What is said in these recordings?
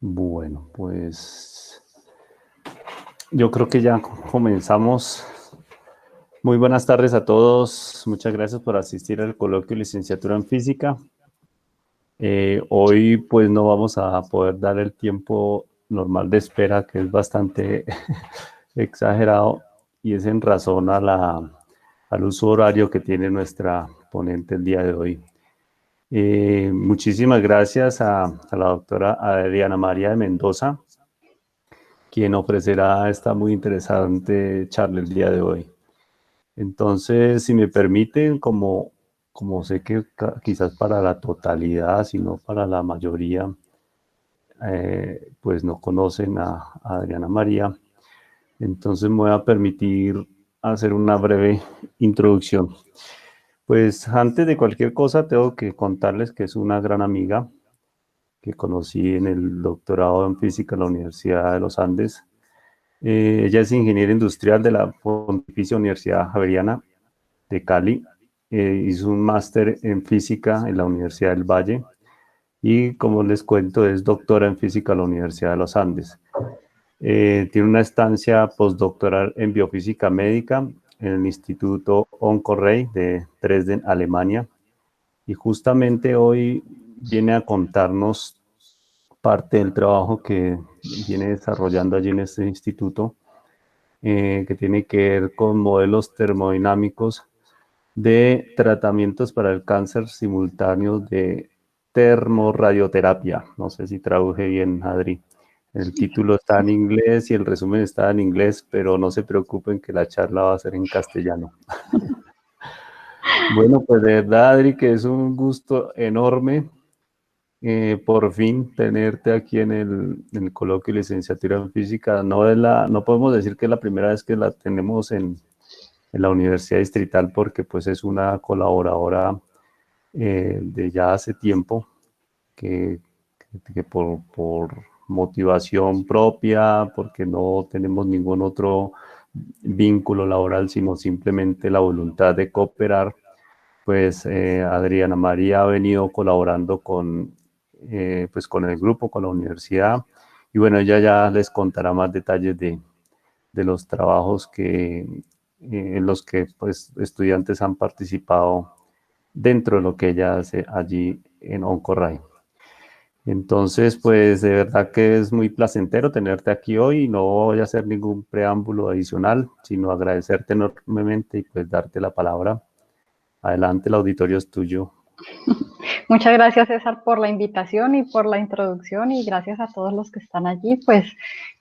Bueno, pues yo creo que ya comenzamos. Muy buenas tardes a todos. Muchas gracias por asistir al coloquio de licenciatura en física. Hoy pues no vamos a poder dar el tiempo normal de espera, que es bastante exagerado, y es en razón al uso horario que tiene nuestra ponente el día de hoy. Muchísimas gracias a la doctora Adriana María de Mendoza, quien ofrecerá esta muy interesante charla el día de hoy. Entonces, si me permiten, como sé que quizás para la totalidad, sino para la mayoría, pues no conocen a Adriana María, entonces me voy a permitir hacer una breve introducción. Pues antes de cualquier cosa, tengo que contarles que es una gran amiga que conocí en el doctorado en física en la Universidad de los Andes. Ella es ingeniera industrial de la Pontificia Universidad Javeriana de Cali. Hizo un máster en física en la Universidad del Valle y, como les cuento, es doctora en física en la Universidad de los Andes. Tiene una estancia postdoctoral en biofísica médica en el Instituto Oncorrey de Dresden, Alemania. Y justamente hoy viene a contarnos parte del trabajo que viene desarrollando allí en este instituto, que tiene que ver con modelos termodinámicos de tratamientos para el cáncer simultáneos de termorradioterapia. No sé si traduje bien, Adri. El título está en inglés y el resumen está en inglés, pero no se preocupen que la charla va a ser en castellano. Bueno, pues de verdad, Adri, que es un gusto enorme por fin tenerte aquí en el coloquio de licenciatura en física. No podemos decir que es la primera vez que la tenemos en la Universidad Distrital, porque pues es una colaboradora de ya hace tiempo que, que por motivación propia, porque no tenemos ningún otro vínculo laboral, sino simplemente la voluntad de cooperar, pues Adriana María ha venido colaborando pues con el grupo, con la universidad, y bueno, ella ya les contará más detalles de los trabajos en los que pues, estudiantes han participado dentro de lo que ella hace allí en Oncorray. Entonces, pues de verdad que es muy placentero tenerte aquí hoy y no voy a hacer ningún preámbulo adicional, sino agradecerte enormemente y pues darte la palabra. Adelante, el auditorio es tuyo. Muchas gracias, César, por la invitación y por la introducción, y gracias a todos los que están allí. Pues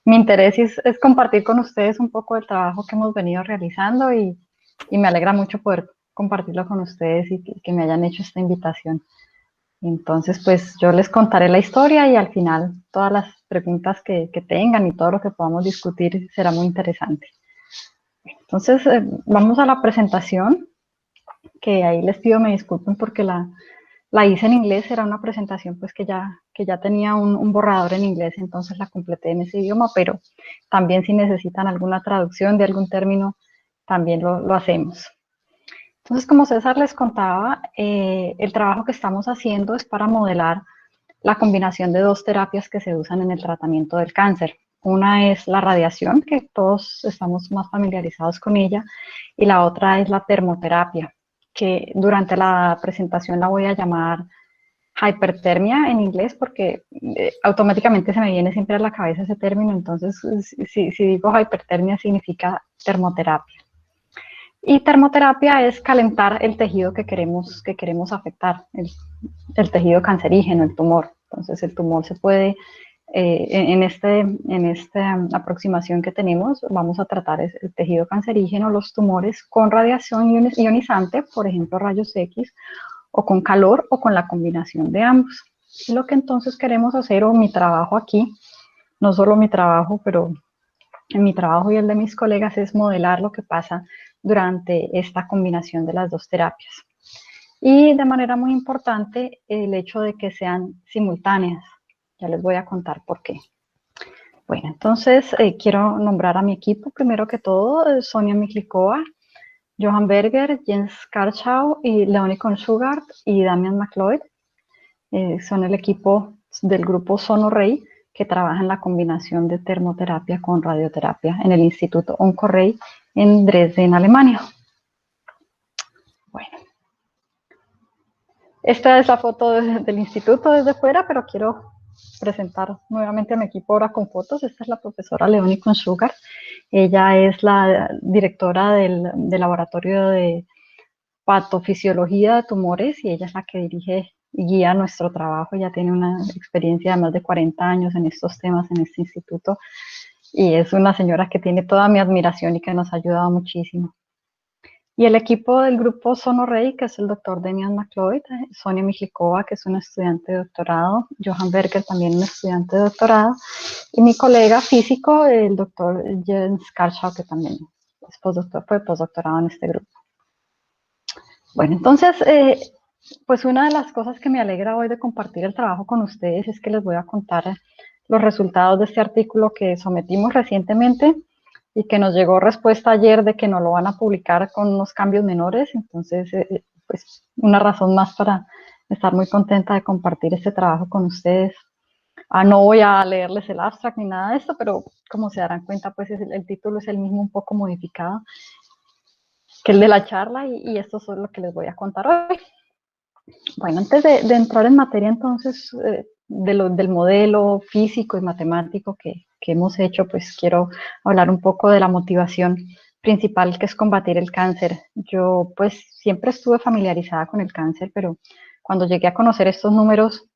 mi interés es compartir con ustedes un poco del trabajo que hemos venido realizando, y me alegra mucho poder compartirlo con ustedes y que me hayan hecho esta invitación. Entonces, pues yo les contaré la historia y al final todas las preguntas que tengan y todo lo que podamos discutir será muy interesante. Entonces, vamos a la presentación, que ahí les pido me disculpen porque la hice en inglés. Era una presentación pues que ya tenía un borrador en inglés, entonces la completé en ese idioma, pero también si necesitan alguna traducción de algún término, también lo hacemos. Entonces, como César les contaba, el trabajo que estamos haciendo es para modelar la combinación de dos terapias que se usan en el tratamiento del cáncer. Una es la radiación, que todos estamos más familiarizados con ella, y la otra es la termoterapia, que durante la presentación la voy a llamar hipertermia en inglés, porque automáticamente se me viene siempre a la cabeza ese término. Entonces, si digo hipertermia, significa termoterapia. Y termoterapia es calentar el tejido que queremos afectar, el tejido cancerígeno, el tumor. Entonces, el tumor se puede, en esta aproximación que tenemos, vamos a tratar el tejido cancerígeno, los tumores, con radiación ionizante, por ejemplo, rayos X, o con calor, o con la combinación de ambos. Y lo que entonces queremos hacer, o mi trabajo aquí, no solo mi trabajo, pero en mi trabajo y el de mis colegas, es modelar lo que pasa durante esta combinación de las dos terapias. Y de manera muy importante, el hecho de que sean simultáneas. Ya les voy a contar por qué. Bueno, entonces quiero nombrar a mi equipo. Primero que todo, Sonia Miklikova, Johan Berger, Jens Karchau y Leonie Konshugard y Damian McLeod. Son el equipo del grupo Sono-Rey que trabaja en la combinación de termoterapia con radioterapia en el Instituto OncoRay en Dresden, Alemania. Bueno, esta es la foto del instituto desde fuera, pero quiero presentar nuevamente a mi equipo ahora con fotos. Esta es la profesora Leonie Konshugard. Ella es la directora del laboratorio de patofisiología de tumores y ella es la que dirige y guía nuestro trabajo. Ella tiene una experiencia de más de 40 años en estos temas en este instituto y es una señora que tiene toda mi admiración y que nos ha ayudado muchísimo. Y el equipo del grupo Sono-Rey, que es el doctor Damian McLeod, Sonia Miklikova, que es una estudiante de doctorado, Johan Berger, también un estudiante de doctorado, y mi colega físico, el doctor Jens Karchau, que también fue postdoctorado en este grupo. Bueno, entonces, pues una de las cosas que me alegra hoy de compartir el trabajo con ustedes es que les voy a contar los resultados de este artículo que sometimos recientemente y que nos llegó respuesta ayer de que no lo van a publicar con unos cambios menores. Entonces, pues una razón más para estar muy contenta de compartir este trabajo con ustedes. No voy a leerles el abstract ni nada de esto, pero como se darán cuenta, pues el título es el mismo, un poco modificado que el de la charla y esto es lo que les voy a contar hoy. Bueno, antes de entrar en materia entonces del modelo físico y matemático que hemos hecho, pues quiero hablar un poco de la motivación principal que es combatir el cáncer. Yo pues siempre estuve familiarizada con el cáncer, pero cuando llegué a conocer estos números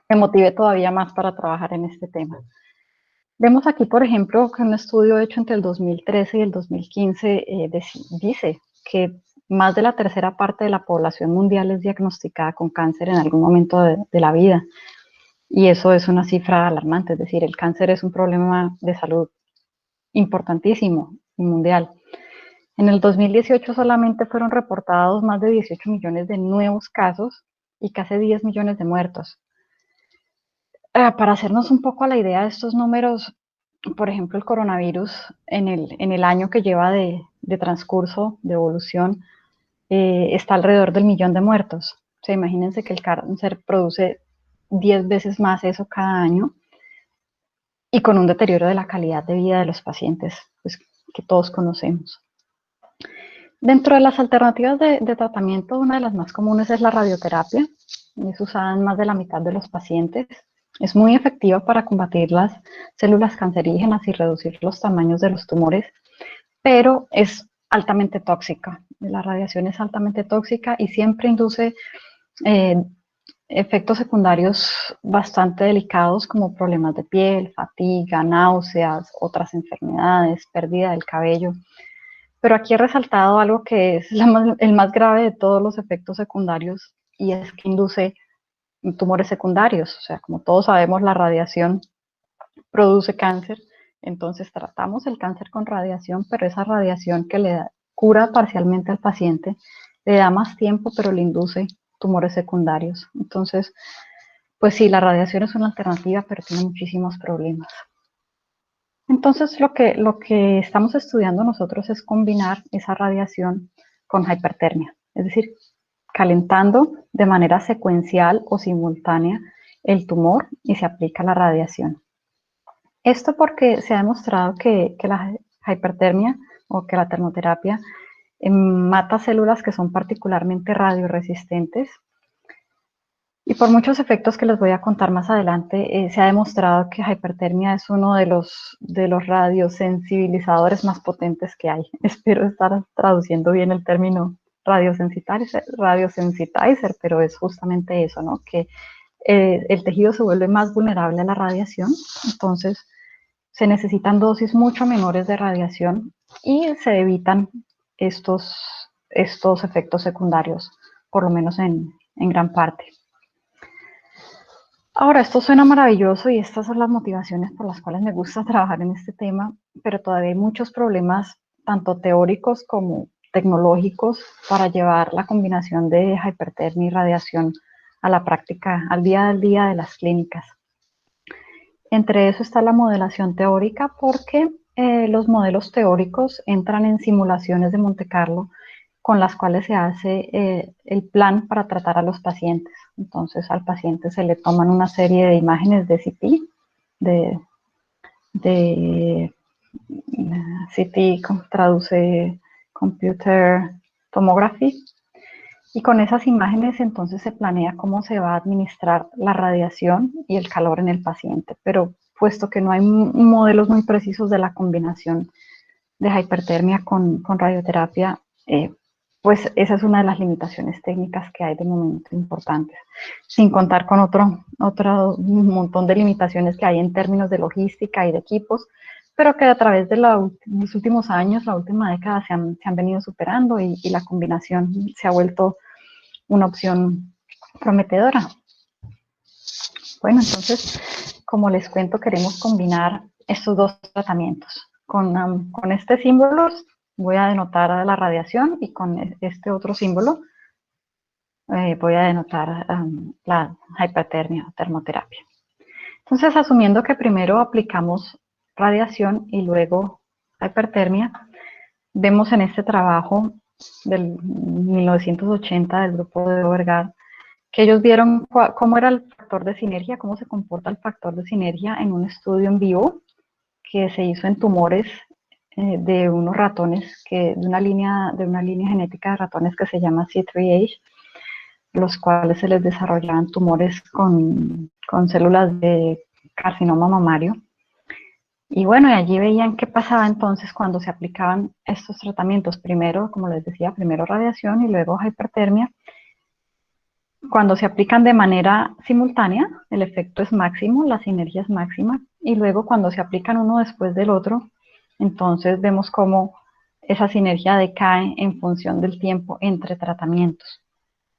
me motivé todavía más para trabajar en este tema. Vemos aquí, por ejemplo, que un estudio hecho entre el 2013 y el 2015 dice que más de la tercera parte de la población mundial es diagnosticada con cáncer en algún momento de la vida. Y eso es una cifra alarmante, es decir, el cáncer es un problema de salud importantísimo y mundial. En el 2018 solamente fueron reportados más de 18 millones de nuevos casos y casi 10 millones de muertos. Para hacernos un poco a la idea de estos números, por ejemplo, el coronavirus en el año que lleva de transcurso, de evolución, está alrededor del 1.000.000 de muertos. O sea, imagínense que el cáncer produce 10 veces más eso cada año y con un deterioro de la calidad de vida de los pacientes, pues, que todos conocemos. Dentro de las alternativas de tratamiento, una de las más comunes es la radioterapia. Es usada en más de la mitad de los pacientes. Es muy efectiva para combatir las células cancerígenas y reducir los tamaños de los tumores, pero es altamente tóxica. La radiación es altamente tóxica y siempre induce efectos secundarios bastante delicados como problemas de piel, fatiga, náuseas, otras enfermedades, pérdida del cabello. Pero aquí he resaltado algo que es el más grave de todos los efectos secundarios y es que induce tumores secundarios. O sea, como todos sabemos, la radiación produce cáncer, entonces tratamos el cáncer con radiación, pero esa radiación que le cura parcialmente al paciente le da más tiempo, pero le induce tumores secundarios. Entonces, pues sí, la radiación es una alternativa, pero tiene muchísimos problemas. Entonces, lo que estamos estudiando nosotros es combinar esa radiación con hipertermia, es decir, calentando de manera secuencial o simultánea el tumor y se aplica la radiación. Esto porque se ha demostrado que la hipertermia o que la termoterapia mata células que son particularmente radioresistentes. Y por muchos efectos que les voy a contar más adelante, se ha demostrado que hipertermia es uno de los radiosensibilizadores más potentes que hay. Espero estar traduciendo bien el término radiosensitizer, pero es justamente eso, ¿no? Que el tejido se vuelve más vulnerable a la radiación, entonces se necesitan dosis mucho menores de radiación y se evitan estos efectos secundarios, por lo menos en gran parte. Ahora, esto suena maravilloso y estas son las motivaciones por las cuales me gusta trabajar en este tema, pero todavía hay muchos problemas tanto teóricos como tecnológicos para llevar la combinación de hipertermia y radiación a la práctica, al día de las clínicas. Entre eso está la modelación teórica, porque los modelos teóricos entran en simulaciones de Monte Carlo con las cuales se hace el plan para tratar a los pacientes. Entonces al paciente se le toman una serie de imágenes de CT, de CT traduce Computer Tomography, y con esas imágenes entonces se planea cómo se va a administrar la radiación y el calor en el paciente. Pero puesto que no hay modelos muy precisos de la combinación de hipertermia con radioterapia, pues esa es una de las limitaciones técnicas que hay de momento importantes, sin contar con otro montón de limitaciones que hay en términos de logística y de equipos, pero que a través de los últimos años, la última década, se han venido superando, y la combinación se ha vuelto una opción prometedora. Bueno, entonces, como les cuento, queremos combinar estos dos tratamientos. Con este símbolo voy a denotar la radiación, y con este otro símbolo voy a denotar la hipertermia o termoterapia. Entonces, asumiendo que primero aplicamos radiación y luego hipertermia, vemos en este trabajo del 1980 del grupo de Overgaard que ellos vieron cómo era el factor de sinergia, cómo se comporta el factor de sinergia en un estudio en vivo que se hizo en tumores de unos ratones, de una línea genética de ratones que se llama C3H, los cuales se les desarrollaban tumores con células de carcinoma mamario. Y bueno, y allí veían qué pasaba entonces cuando se aplicaban estos tratamientos. Primero, como les decía, primero radiación y luego hipertermia. Cuando se aplican de manera simultánea, el efecto es máximo, la sinergia es máxima, y luego cuando se aplican uno después del otro, entonces vemos cómo esa sinergia decae en función del tiempo entre tratamientos.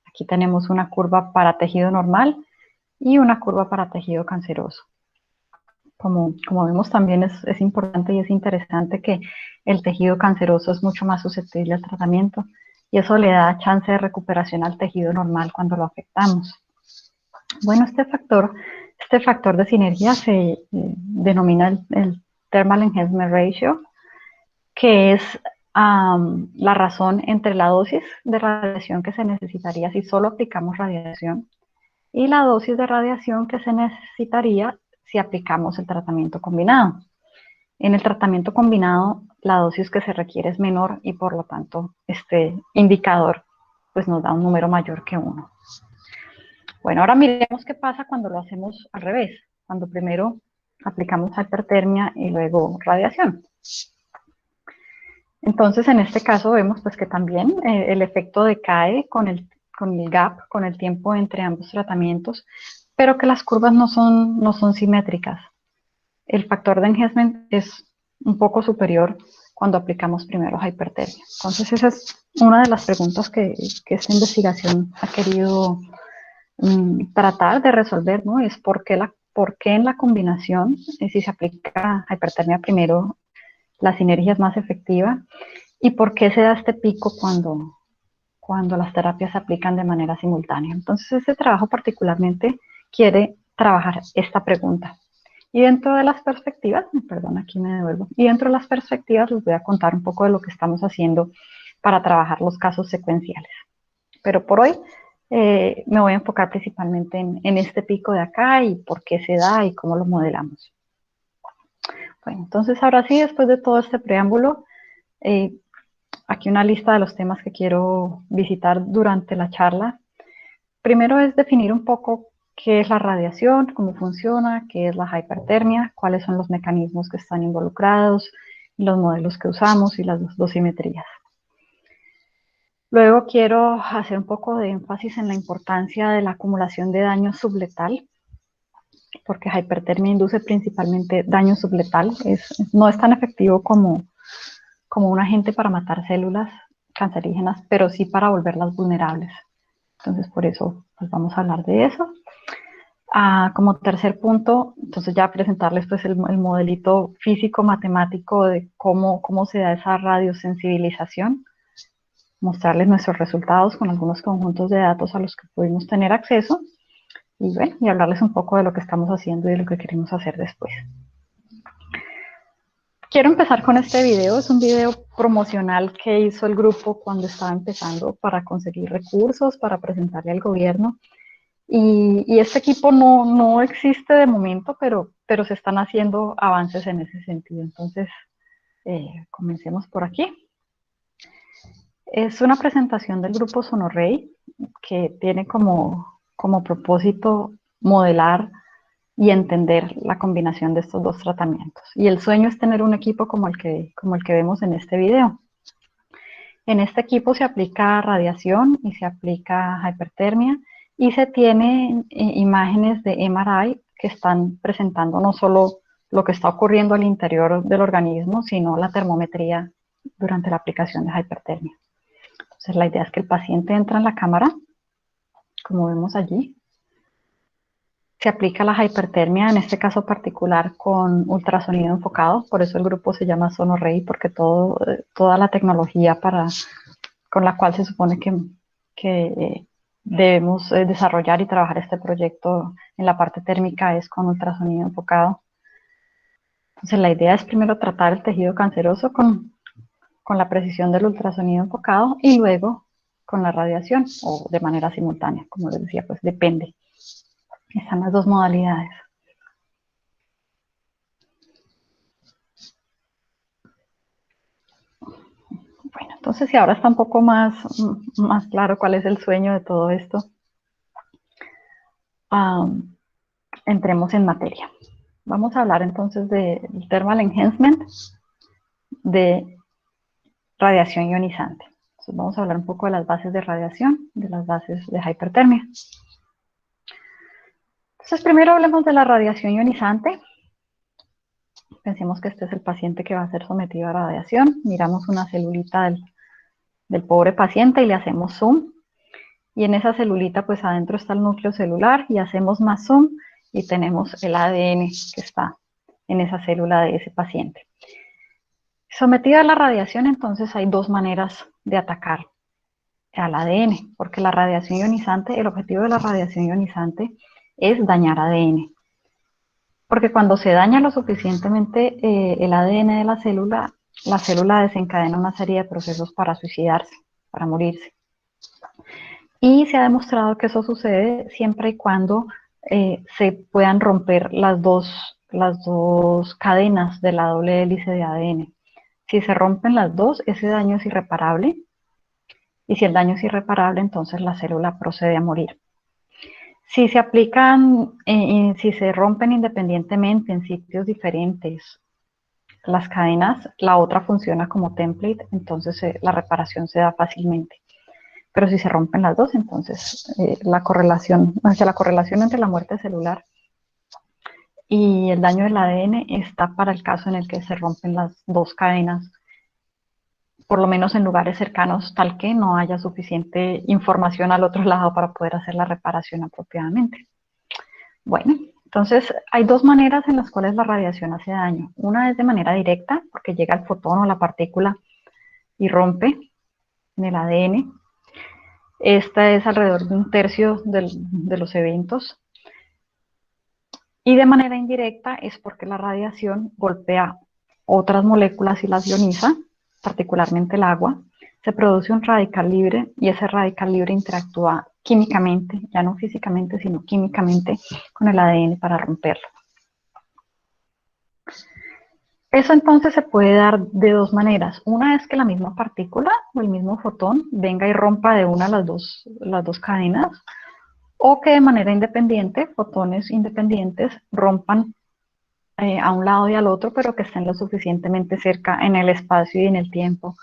Aquí tenemos una curva para tejido normal y una curva para tejido canceroso. Como vemos, también es importante y es interesante que el tejido canceroso es mucho más susceptible al tratamiento, y eso le da chance de recuperación al tejido normal cuando lo afectamos. Bueno, este factor de sinergia se denomina el Thermal Enhancement Ratio, que es la razón entre la dosis de radiación que se necesitaría si solo aplicamos radiación y la dosis de radiación que se necesitaría si aplicamos el tratamiento combinado. En el tratamiento combinado, la dosis que se requiere es menor, y por lo tanto este indicador pues nos da un número mayor que 1. Bueno, ahora miremos qué pasa cuando lo hacemos al revés, cuando primero aplicamos hipertermia y luego radiación. Entonces, en este caso vemos pues que también el efecto decae con el gap, con el tiempo entre ambos tratamientos, pero que las curvas no son simétricas. El factor de enhancement es un poco superior cuando aplicamos primero hipertermia. Entonces, esa es una de las preguntas que esta investigación ha querido tratar de resolver, ¿no? Es por qué en la combinación, si se aplica hipertermia primero, la sinergia es más efectiva, y por qué se da este pico cuando las terapias se aplican de manera simultánea. Entonces, este trabajo particularmente quiere trabajar esta pregunta. Y dentro de las perspectivas, perdón, aquí me devuelvo, y dentro de las perspectivas les voy a contar un poco de lo que estamos haciendo para trabajar los casos secuenciales. Pero por hoy me voy a enfocar principalmente en este pico de acá y por qué se da y cómo lo modelamos. Bueno, entonces ahora sí, después de todo este preámbulo, aquí una lista de los temas que quiero visitar durante la charla. Primero es definir un poco qué es la radiación, cómo funciona, qué es la hipertermia, cuáles son los mecanismos que están involucrados, los modelos que usamos y las dosimetrías. Luego quiero hacer un poco de énfasis en la importancia de la acumulación de daño subletal, porque hipertermia induce principalmente daño subletal. No es tan efectivo como un agente para matar células cancerígenas, pero sí para volverlas vulnerables. Entonces, por eso pues vamos a hablar de eso. Como tercer punto, entonces ya presentarles pues el modelito físico-matemático de cómo se da esa radiosensibilización, mostrarles nuestros resultados con algunos conjuntos de datos a los que pudimos tener acceso y bueno, y hablarles un poco de lo que estamos haciendo y de lo que queremos hacer después. Quiero empezar con este video, es un video promocional que hizo el grupo cuando estaba empezando para conseguir recursos, para presentarle al gobierno. Y este equipo no existe de momento, pero se están haciendo avances en ese sentido. Entonces, comencemos por aquí. Es una presentación del grupo Sonorrey que tiene como propósito modelar y entender la combinación de estos dos tratamientos. Y el sueño es tener un equipo como el que vemos en este video. En este equipo se aplica radiación y se aplica hipertermia y se tienen imágenes de MRI que están presentando no solo lo que está ocurriendo al interior del organismo, sino la termometría durante la aplicación de hipertermia. Entonces la idea es que el paciente entra en la cámara, como vemos allí. Se aplica la hipertermia, en este caso particular, con ultrasonido enfocado, por eso el grupo se llama Sonorrey, porque toda la tecnología con la cual se supone que debemos desarrollar y trabajar este proyecto en la parte térmica es con ultrasonido enfocado. Entonces la idea es primero tratar el tejido canceroso con la precisión del ultrasonido enfocado y luego con la radiación o de manera simultánea, como les decía, pues depende. Están las dos modalidades. Bueno, entonces si ahora está un poco más claro cuál es el sueño de todo esto, entremos en materia. Vamos a hablar entonces del thermal enhancement de radiación ionizante. Entonces vamos a hablar un poco de las bases de radiación, de las bases de hipertermia. Entonces primero hablemos de la radiación ionizante. Pensemos que este es el paciente que va a ser sometido a radiación. Miramos una celulita del pobre paciente y le hacemos zoom. Y en esa celulita pues adentro está el núcleo celular y hacemos más zoom y tenemos el ADN que está en esa célula de ese paciente. Sometida a la radiación, entonces hay dos maneras de atacar al ADN, porque la radiación ionizante, el objetivo de la radiación ionizante es dañar ADN. Porque cuando se daña lo suficientemente el ADN de la célula desencadena una serie de procesos para suicidarse, para morirse. Y se ha demostrado que eso sucede siempre y cuando se puedan romper las dos cadenas de la doble hélice de ADN. Si se rompen las dos, ese daño es irreparable. Y si el daño es irreparable, entonces la célula procede a morir. Si se aplican, si se rompen independientemente en sitios diferentes las cadenas, la otra funciona como template, entonces la reparación se da fácilmente. Pero si se rompen las dos, entonces la correlación entre la muerte celular y el daño del ADN está para el caso en el que se rompen las dos cadenas, por lo menos en lugares cercanos, tal que no haya suficiente información al otro lado para poder hacer la reparación apropiadamente. Bueno, entonces hay dos maneras en las cuales la radiación hace daño. Una es de manera directa, porque llega el fotón o la partícula y rompe en el ADN. Esta es alrededor de un tercio de los eventos. Y de manera indirecta es porque la radiación golpea otras moléculas y las ioniza, particularmente el agua. Se produce un radical libre y ese radical libre interactúa químicamente, ya no físicamente, sino químicamente con el ADN para romperlo. Eso entonces se puede dar de dos maneras. Una es que la misma partícula o el mismo fotón venga y rompa de una las dos cadenas, o que de manera independiente, fotones independientes, rompan a un lado y al otro, pero que estén lo suficientemente cerca en el espacio y en el tiempo,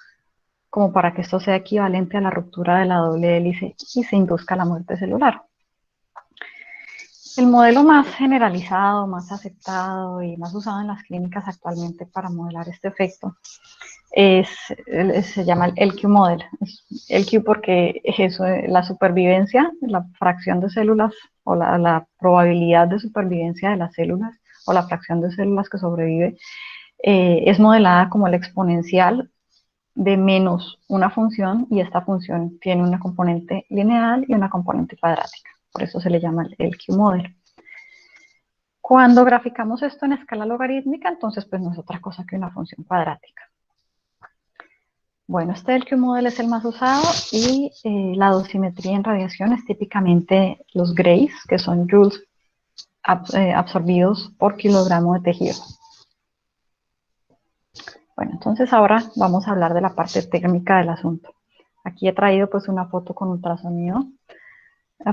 como para que esto sea equivalente a la ruptura de la doble hélice y se induzca la muerte celular. El modelo más generalizado, más aceptado y más usado en las clínicas actualmente para modelar este efecto se llama el LQ model. El Q porque es la supervivencia, la fracción de células o la probabilidad de supervivencia de las células o la fracción de células que sobrevive es modelada como el exponencial de menos una función, y esta función tiene una componente lineal y una componente cuadrática. Por eso se le llama el Q-model. Cuando graficamos esto en escala logarítmica, entonces pues no es otra cosa que una función cuadrática. Bueno, este del Q-model es el más usado y la dosimetría en radiación es típicamente los grays, que son joules absorbidos por kilogramo de tejido. Bueno, entonces ahora vamos a hablar de la parte técnica del asunto. Aquí he traído pues una foto con ultrasonido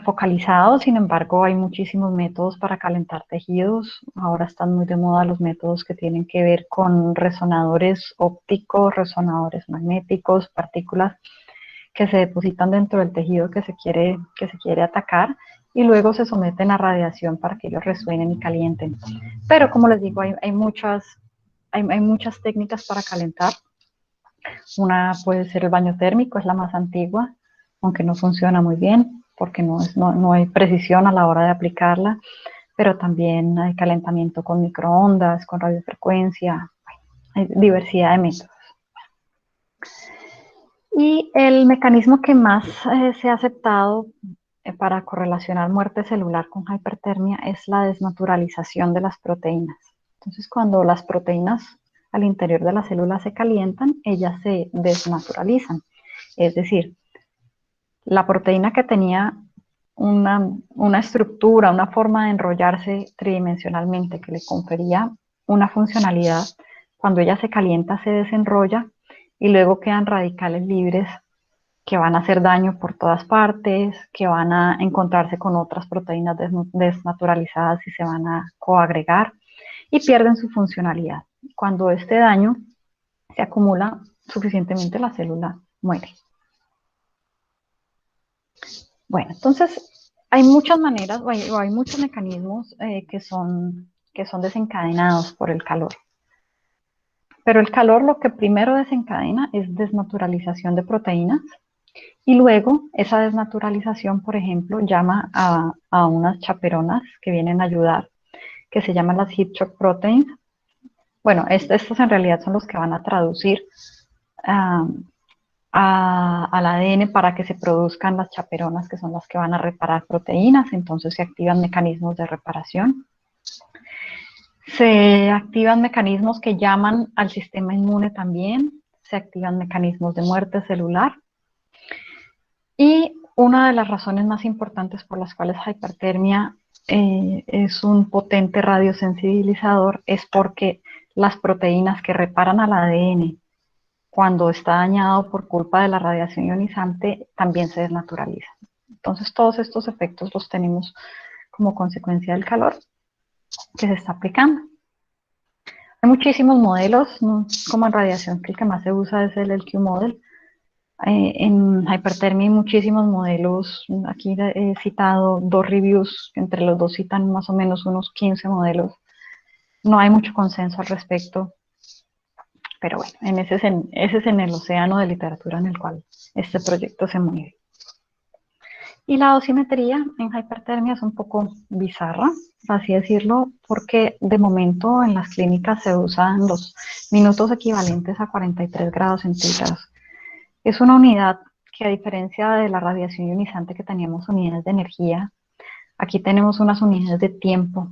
focalizado, sin embargo hay muchísimos métodos para calentar tejidos. Ahora están muy de moda los métodos que tienen que ver con resonadores ópticos, resonadores magnéticos, partículas que se depositan dentro del tejido que se quiere atacar y luego se someten a radiación para que ellos resuenen y calienten. Pero como les digo, hay muchas técnicas para calentar. Una puede ser el baño térmico, es la más antigua, aunque no funciona muy bien porque no hay precisión a la hora de aplicarla, pero también hay calentamiento con microondas, con radiofrecuencia, hay diversidad de métodos. Y el mecanismo que más se ha aceptado para correlacionar muerte celular con hipertermia es la desnaturalización de las proteínas. Entonces, cuando las proteínas al interior de la célula se calientan, ellas se desnaturalizan. Es decir, la proteína que tenía una estructura, una forma de enrollarse tridimensionalmente que le confería una funcionalidad, cuando ella se calienta se desenrolla y luego quedan radicales libres que van a hacer daño por todas partes, que van a encontrarse con otras proteínas desnaturalizadas y se van a coagregar y pierden su funcionalidad. Cuando este daño se acumula suficientemente, la célula muere. Bueno, entonces hay muchas maneras o hay muchos mecanismos que son desencadenados por el calor. Pero el calor lo que primero desencadena es desnaturalización de proteínas y luego esa desnaturalización, por ejemplo, llama a unas chaperonas que vienen a ayudar, que se llaman las heat shock proteins. Bueno, estos en realidad son los que van a traducir al ADN para que se produzcan las chaperonas, que son las que van a reparar proteínas. Entonces se activan mecanismos de reparación. Se activan mecanismos que llaman al sistema inmune también. Se activan mecanismos de muerte celular. Y una de las razones más importantes por las cuales hipertermia es un potente radiosensibilizador es porque las proteínas que reparan al ADN cuando está dañado por culpa de la radiación ionizante también se desnaturalizan. Entonces todos estos efectos los tenemos como consecuencia del calor que se está aplicando. Hay muchísimos modelos, como en radiación, que el que más se usa es el LQ model. En hipertermia hay muchísimos modelos. Aquí he citado 2 reviews, entre los dos citan más o menos unos 15 modelos. No hay mucho consenso al respecto, pero bueno, ese es en el océano de literatura en el cual este proyecto se mueve. Y la dosimetría en hipertermia es un poco bizarra, por así decirlo, porque de momento en las clínicas se usan los minutos equivalentes a 43 grados centígrados. Es una unidad que, a diferencia de la radiación ionizante que teníamos unidades de energía, aquí tenemos unas unidades de tiempo.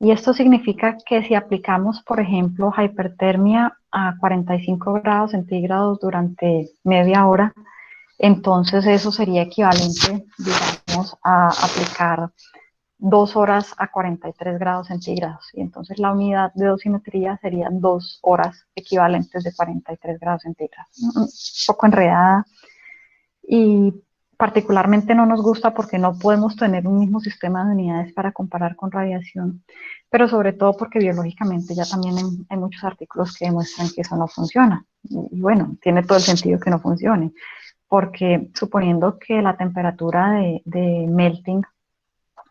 Y esto significa que si aplicamos, por ejemplo, hipertermia a 45 grados centígrados durante media hora, entonces eso sería equivalente, digamos, a aplicar 2 horas a 43 grados centígrados. Y entonces la unidad de dosimetría serían 2 horas equivalentes de 43 grados centígrados. Un poco enredada y particularmente no nos gusta porque no podemos tener un mismo sistema de unidades para comparar con radiación, pero sobre todo porque biológicamente ya también hay muchos artículos que demuestran que eso no funciona. Y bueno, tiene todo el sentido que no funcione, porque suponiendo que la temperatura de melting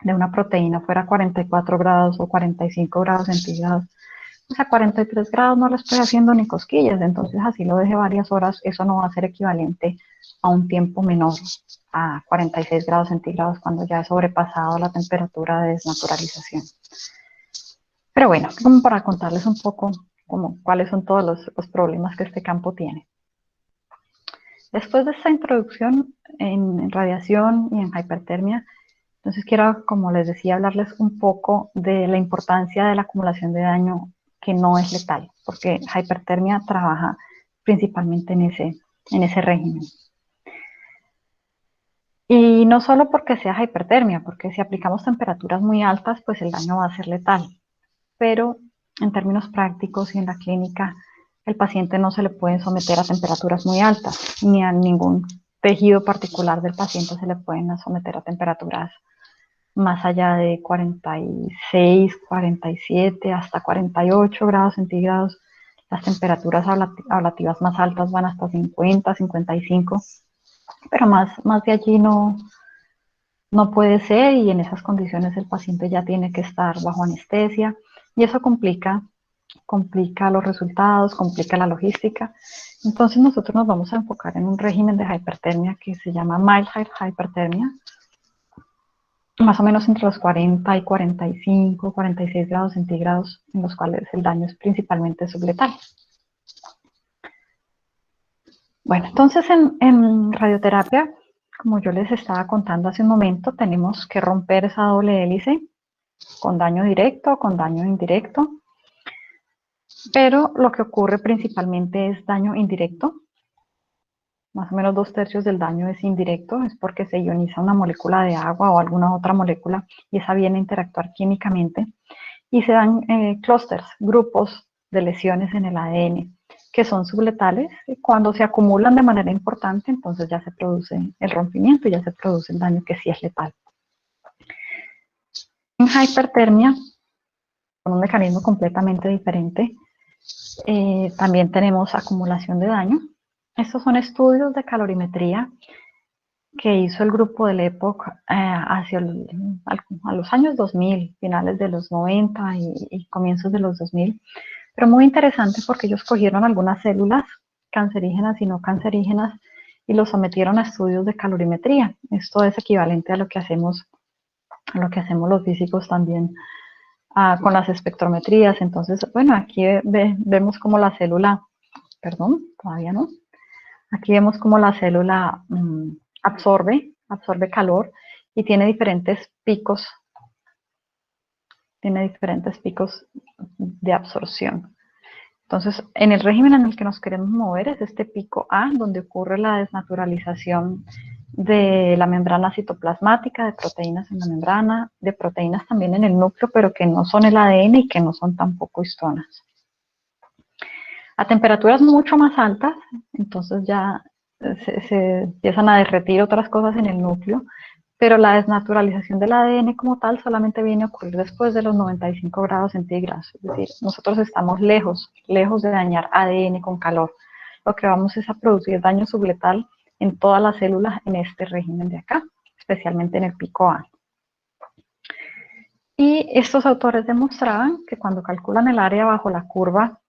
de una proteína fuera 44 grados o 45 grados centígrados, pues a 43 grados no le estoy haciendo ni cosquillas, entonces así lo deje varias horas, eso no va a ser equivalente a un tiempo menor a 46 grados centígrados cuando ya he sobrepasado la temperatura de desnaturalización. Pero bueno, como para contarles un poco como cuáles son todos los problemas que este campo tiene. Después de esta introducción en radiación y en hipertermia, entonces quiero, como les decía, hablarles un poco de la importancia de la acumulación de daño que no es letal, porque hipertermia trabaja principalmente en ese régimen. Y no solo porque sea hipertermia, porque si aplicamos temperaturas muy altas, pues el daño va a ser letal. Pero en términos prácticos y en la clínica, el paciente no se le puede someter a temperaturas muy altas, ni a ningún tejido particular del paciente se le pueden someter a temperaturas más allá de 46, 47, hasta 48 grados centígrados. Las temperaturas ablativas más altas van hasta 50, 55, pero más de allí no puede ser, y en esas condiciones el paciente ya tiene que estar bajo anestesia y eso complica los resultados, complica la logística. Entonces nosotros nos vamos a enfocar en un régimen de hipertermia que se llama mild hypertermia, más o menos entre los 40 y 45, 46 grados centígrados, en los cuales el daño es principalmente subletal. Bueno, entonces en radioterapia, como yo les estaba contando hace un momento, tenemos que romper esa doble hélice con daño directo, con daño indirecto, pero lo que ocurre principalmente es daño indirecto. Más o menos 2/3 del daño es indirecto, es porque se ioniza una molécula de agua o alguna otra molécula y esa viene a interactuar químicamente y se dan clústeres, grupos de lesiones en el ADN que son subletales. Cuando se acumulan de manera importante, entonces ya se produce el rompimiento y ya se produce el daño que sí es letal. En hipertermia, con un mecanismo completamente diferente, también tenemos acumulación de daño. Estos son estudios de calorimetría que hizo el grupo del EPOC a los años 2000, finales de los 90 y comienzos de los 2000, pero muy interesante porque ellos cogieron algunas células cancerígenas y no cancerígenas y los sometieron a estudios de calorimetría. Esto es equivalente a lo que hacemos los físicos también con las espectrometrías. Entonces, bueno, aquí vemos como la célula, perdón, todavía no, aquí vemos como la célula absorbe calor y tiene diferentes picos de absorción. Entonces, en el régimen en el que nos queremos mover es este pico A, donde ocurre la desnaturalización de la membrana citoplasmática, de proteínas en la membrana, de proteínas también en el núcleo, pero que no son el ADN y que no son tampoco histonas. A temperaturas mucho más altas, entonces ya se empiezan a derretir otras cosas en el núcleo, pero la desnaturalización del ADN como tal solamente viene a ocurrir después de los 95 grados centígrados. Es decir, nosotros estamos lejos de dañar ADN con calor. Lo que vamos es a producir daño subletal en todas las células en este régimen de acá, especialmente en el pico A. Y estos autores demostraban que cuando calculan el área bajo la curva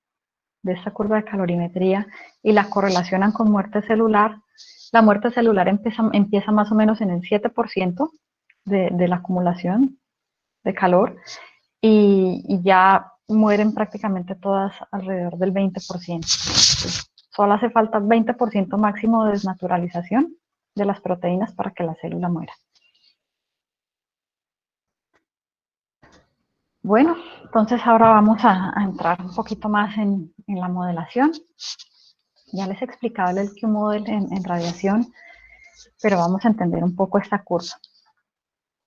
de esta curva de calorimetría y la correlacionan con muerte celular, la muerte celular empieza más o menos en el 7% de la acumulación de calor y ya mueren prácticamente todas alrededor del 20%. Solo hace falta 20% máximo de desnaturalización de las proteínas para que la célula muera. Bueno, entonces ahora vamos a entrar un poquito más en la modelación. Ya les he explicado el Q-model en radiación, pero vamos a entender un poco esta curva.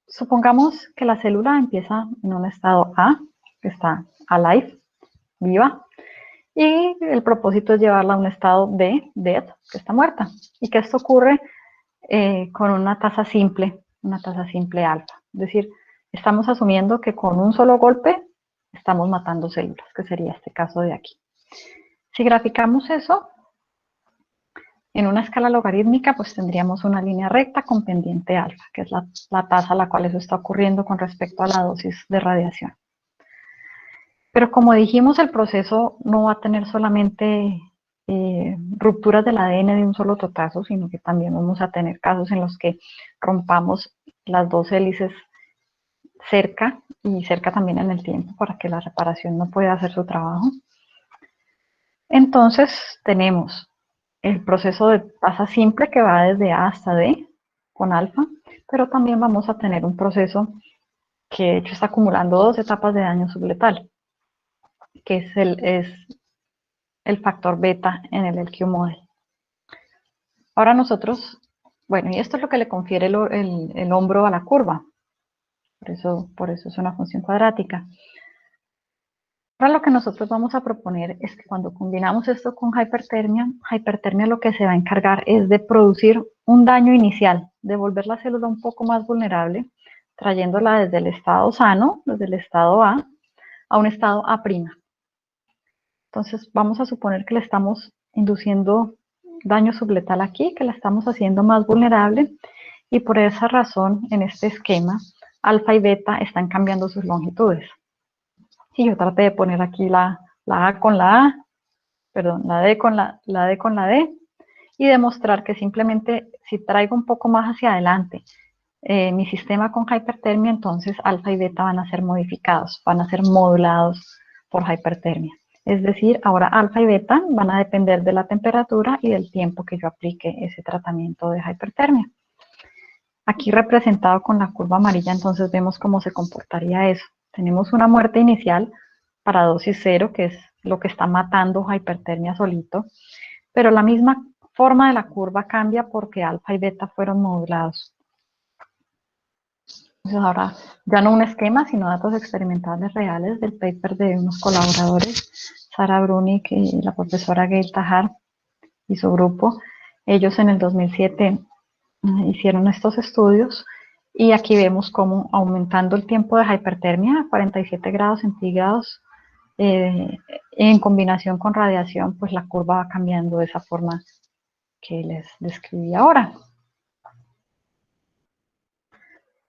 Supongamos que la célula empieza en un estado A, que está alive, viva, y el propósito es llevarla a un estado B, dead, que está muerta, y que esto ocurre con una tasa simple alfa. Es decir, estamos asumiendo que con un solo golpe estamos matando células, que sería este caso de aquí. Si graficamos eso, en una escala logarítmica, pues tendríamos una línea recta con pendiente alfa, que es la tasa a la cual eso está ocurriendo con respecto a la dosis de radiación. Pero como dijimos, el proceso no va a tener solamente rupturas del ADN de un solo totazo, sino que también vamos a tener casos en los que rompamos las dos hélices cerca y cerca también en el tiempo para que la reparación no pueda hacer su trabajo. Entonces tenemos el proceso de tasa simple que va desde A hasta D con alfa, pero también vamos a tener un proceso que de hecho está acumulando dos etapas de daño subletal, que es el factor beta en el LQ model. Ahora nosotros, bueno, y esto es lo que le confiere el hombro a la curva, por eso es una función cuadrática. Ahora lo que nosotros vamos a proponer es que cuando combinamos esto con hipertermia lo que se va a encargar es de producir un daño inicial, de volver la célula un poco más vulnerable, trayéndola desde el estado sano, desde el estado a un estado A'. Entonces vamos a suponer que le estamos induciendo daño subletal aquí, que la estamos haciendo más vulnerable, y por esa razón en este esquema alfa y beta están cambiando sus longitudes. Y yo traté de poner aquí la A con la A, perdón, la D con la D con la D, y demostrar que simplemente si traigo un poco más hacia adelante mi sistema con hipertermia, entonces alfa y beta van a ser modificados, van a ser modulados por hipertermia. Es decir, ahora alfa y beta van a depender de la temperatura y del tiempo que yo aplique ese tratamiento de hipertermia. Aquí representado con la curva amarilla, entonces vemos cómo se comportaría eso. Tenemos una muerte inicial para dosis cero, que es lo que está matando hipertermia solito, pero la misma forma de la curva cambia porque alfa y beta fueron modulados. Entonces ahora ya no un esquema, sino datos experimentales reales del paper de unos colaboradores, Sara Brunick y la profesora Gail Tahar y su grupo. Ellos en el 2007 hicieron estos estudios y aquí vemos cómo aumentando el tiempo de hipertermia a 47 grados centígrados en combinación con radiación, pues la curva va cambiando de esa forma que les describí ahora.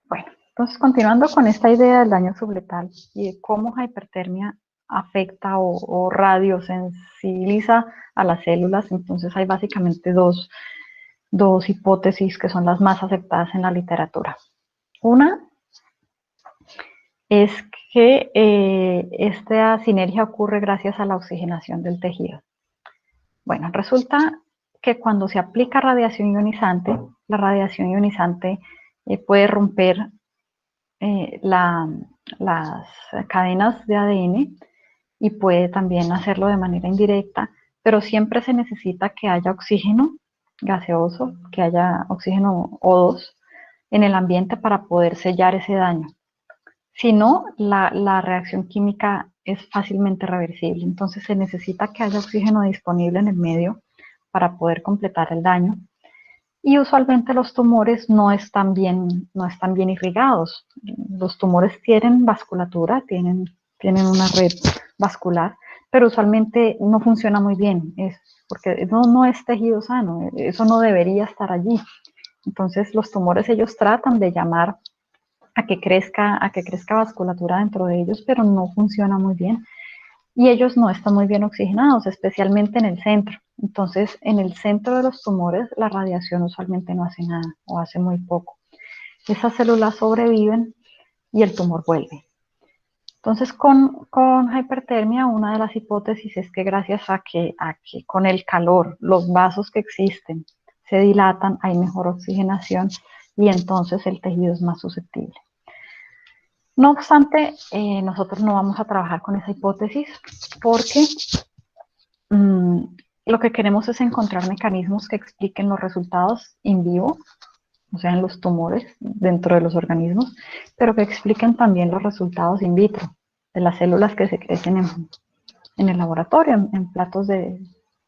Bueno, entonces continuando con esta idea del daño subletal y de cómo hipertermia afecta o radiosensibiliza a las células, entonces hay básicamente dos hipótesis que son las más aceptadas en la literatura. Una es que esta sinergia ocurre gracias a la oxigenación del tejido. Bueno, resulta que cuando se aplica radiación ionizante, la radiación ionizante puede romper las cadenas de ADN y puede también hacerlo de manera indirecta, pero siempre se necesita que haya oxígeno gaseoso, que haya oxígeno O2 en el ambiente para poder sellar ese daño. Si no, la reacción química es fácilmente reversible, entonces se necesita que haya oxígeno disponible en el medio para poder completar el daño. Y usualmente los tumores no están bien irrigados. Los tumores tienen vasculatura, tienen una red vascular, pero usualmente no funciona muy bien, porque no es tejido sano, eso no debería estar allí. Entonces los tumores ellos tratan de llamar a que crezca vasculatura dentro de ellos, pero no funciona muy bien. Y ellos no están muy bien oxigenados, especialmente en el centro. Entonces, en el centro de los tumores, la radiación usualmente no hace nada o hace muy poco. Esas células sobreviven y el tumor vuelve. Entonces, con hipertermia, una de las hipótesis es que gracias a que con el calor los vasos que existen se dilatan, hay mejor oxigenación y entonces el tejido es más susceptible. No obstante, nosotros no vamos a trabajar con esa hipótesis porque lo que queremos es encontrar mecanismos que expliquen los resultados in vivo, o sea, en los tumores dentro de los organismos, pero que expliquen también los resultados in vitro de las células que se crecen en el laboratorio, en platos de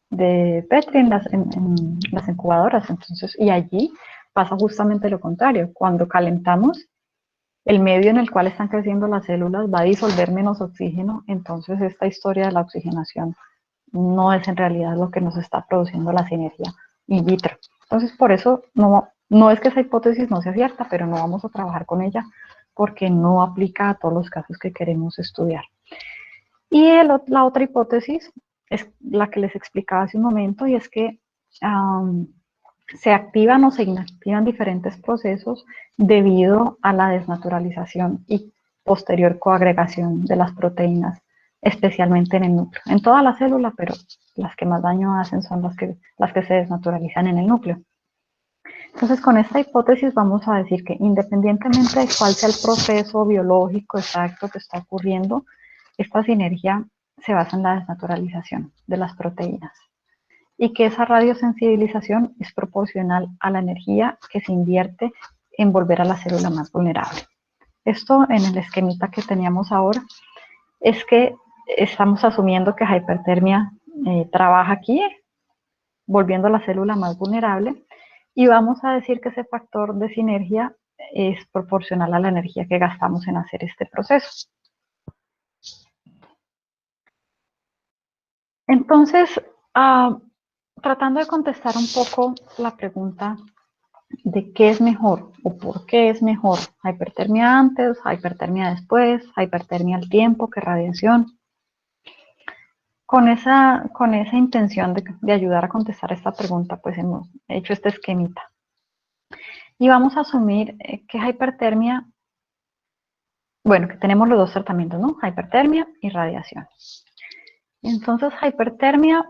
Petri, en las incubadoras. Entonces, y allí pasa justamente lo contrario. Cuando calentamos, el medio en el cual están creciendo las células va a disolver menos oxígeno, entonces esta historia de la oxigenación no es en realidad lo que nos está produciendo la sinergia in vitro. Entonces, por eso no es que esa hipótesis no sea cierta, pero no vamos a trabajar con ella porque no aplica a todos los casos que queremos estudiar. Y la otra hipótesis es la que les explicaba hace un momento, y es que se activan o se inactivan diferentes procesos debido a la desnaturalización y posterior coagregación de las proteínas, especialmente en el núcleo. En toda la célula, pero las que más daño hacen son las que se desnaturalizan en el núcleo. Entonces, con esta hipótesis vamos a decir que independientemente de cuál sea el proceso biológico exacto que está ocurriendo, esta sinergia se basa en la desnaturalización de las proteínas y que esa radiosensibilización es proporcional a la energía que se invierte en volver a la célula más vulnerable. Esto en el esquemita que teníamos ahora es que estamos asumiendo que hipertermia trabaja aquí, volviendo a la célula más vulnerable, y vamos a decir que ese factor de sinergia es proporcional a la energía que gastamos en hacer este proceso. Entonces, tratando de contestar un poco la pregunta de qué es mejor o por qué es mejor hipertermia antes, hipertermia después, hipertermia al tiempo que radiación. Con esa intención de ayudar a contestar esta pregunta, pues hemos hecho este esquemita. Y vamos a asumir que hipertermia, bueno, que tenemos los dos tratamientos, ¿no? Hipertermia y radiación. Entonces, hipertermia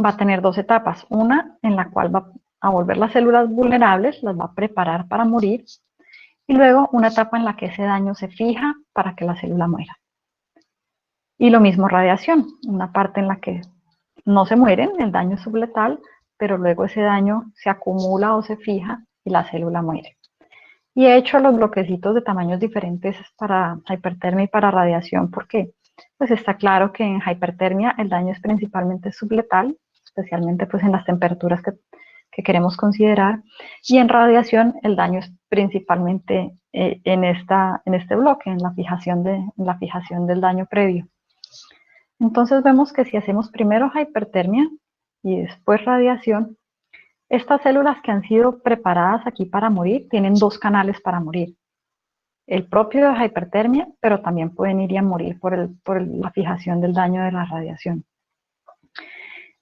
va a tener dos etapas. Una en la cual va a volver las células vulnerables, las va a preparar para morir. Y luego una etapa en la que ese daño se fija para que la célula muera. Y lo mismo radiación, una parte en la que no se mueren, el daño es subletal, pero luego ese daño se acumula o se fija y la célula muere. Y he hecho los bloquecitos de tamaños diferentes para hipertermia y para radiación, porque pues está claro que en hipertermia el daño es principalmente subletal, especialmente pues en las temperaturas que queremos considerar, y en radiación el daño es principalmente en este bloque, en la fijación del daño previo. Entonces vemos que si hacemos primero hipertermia y después radiación, estas células que han sido preparadas aquí para morir tienen dos canales para morir. El propio de hipertermia, pero también pueden ir a morir por la fijación del daño de la radiación.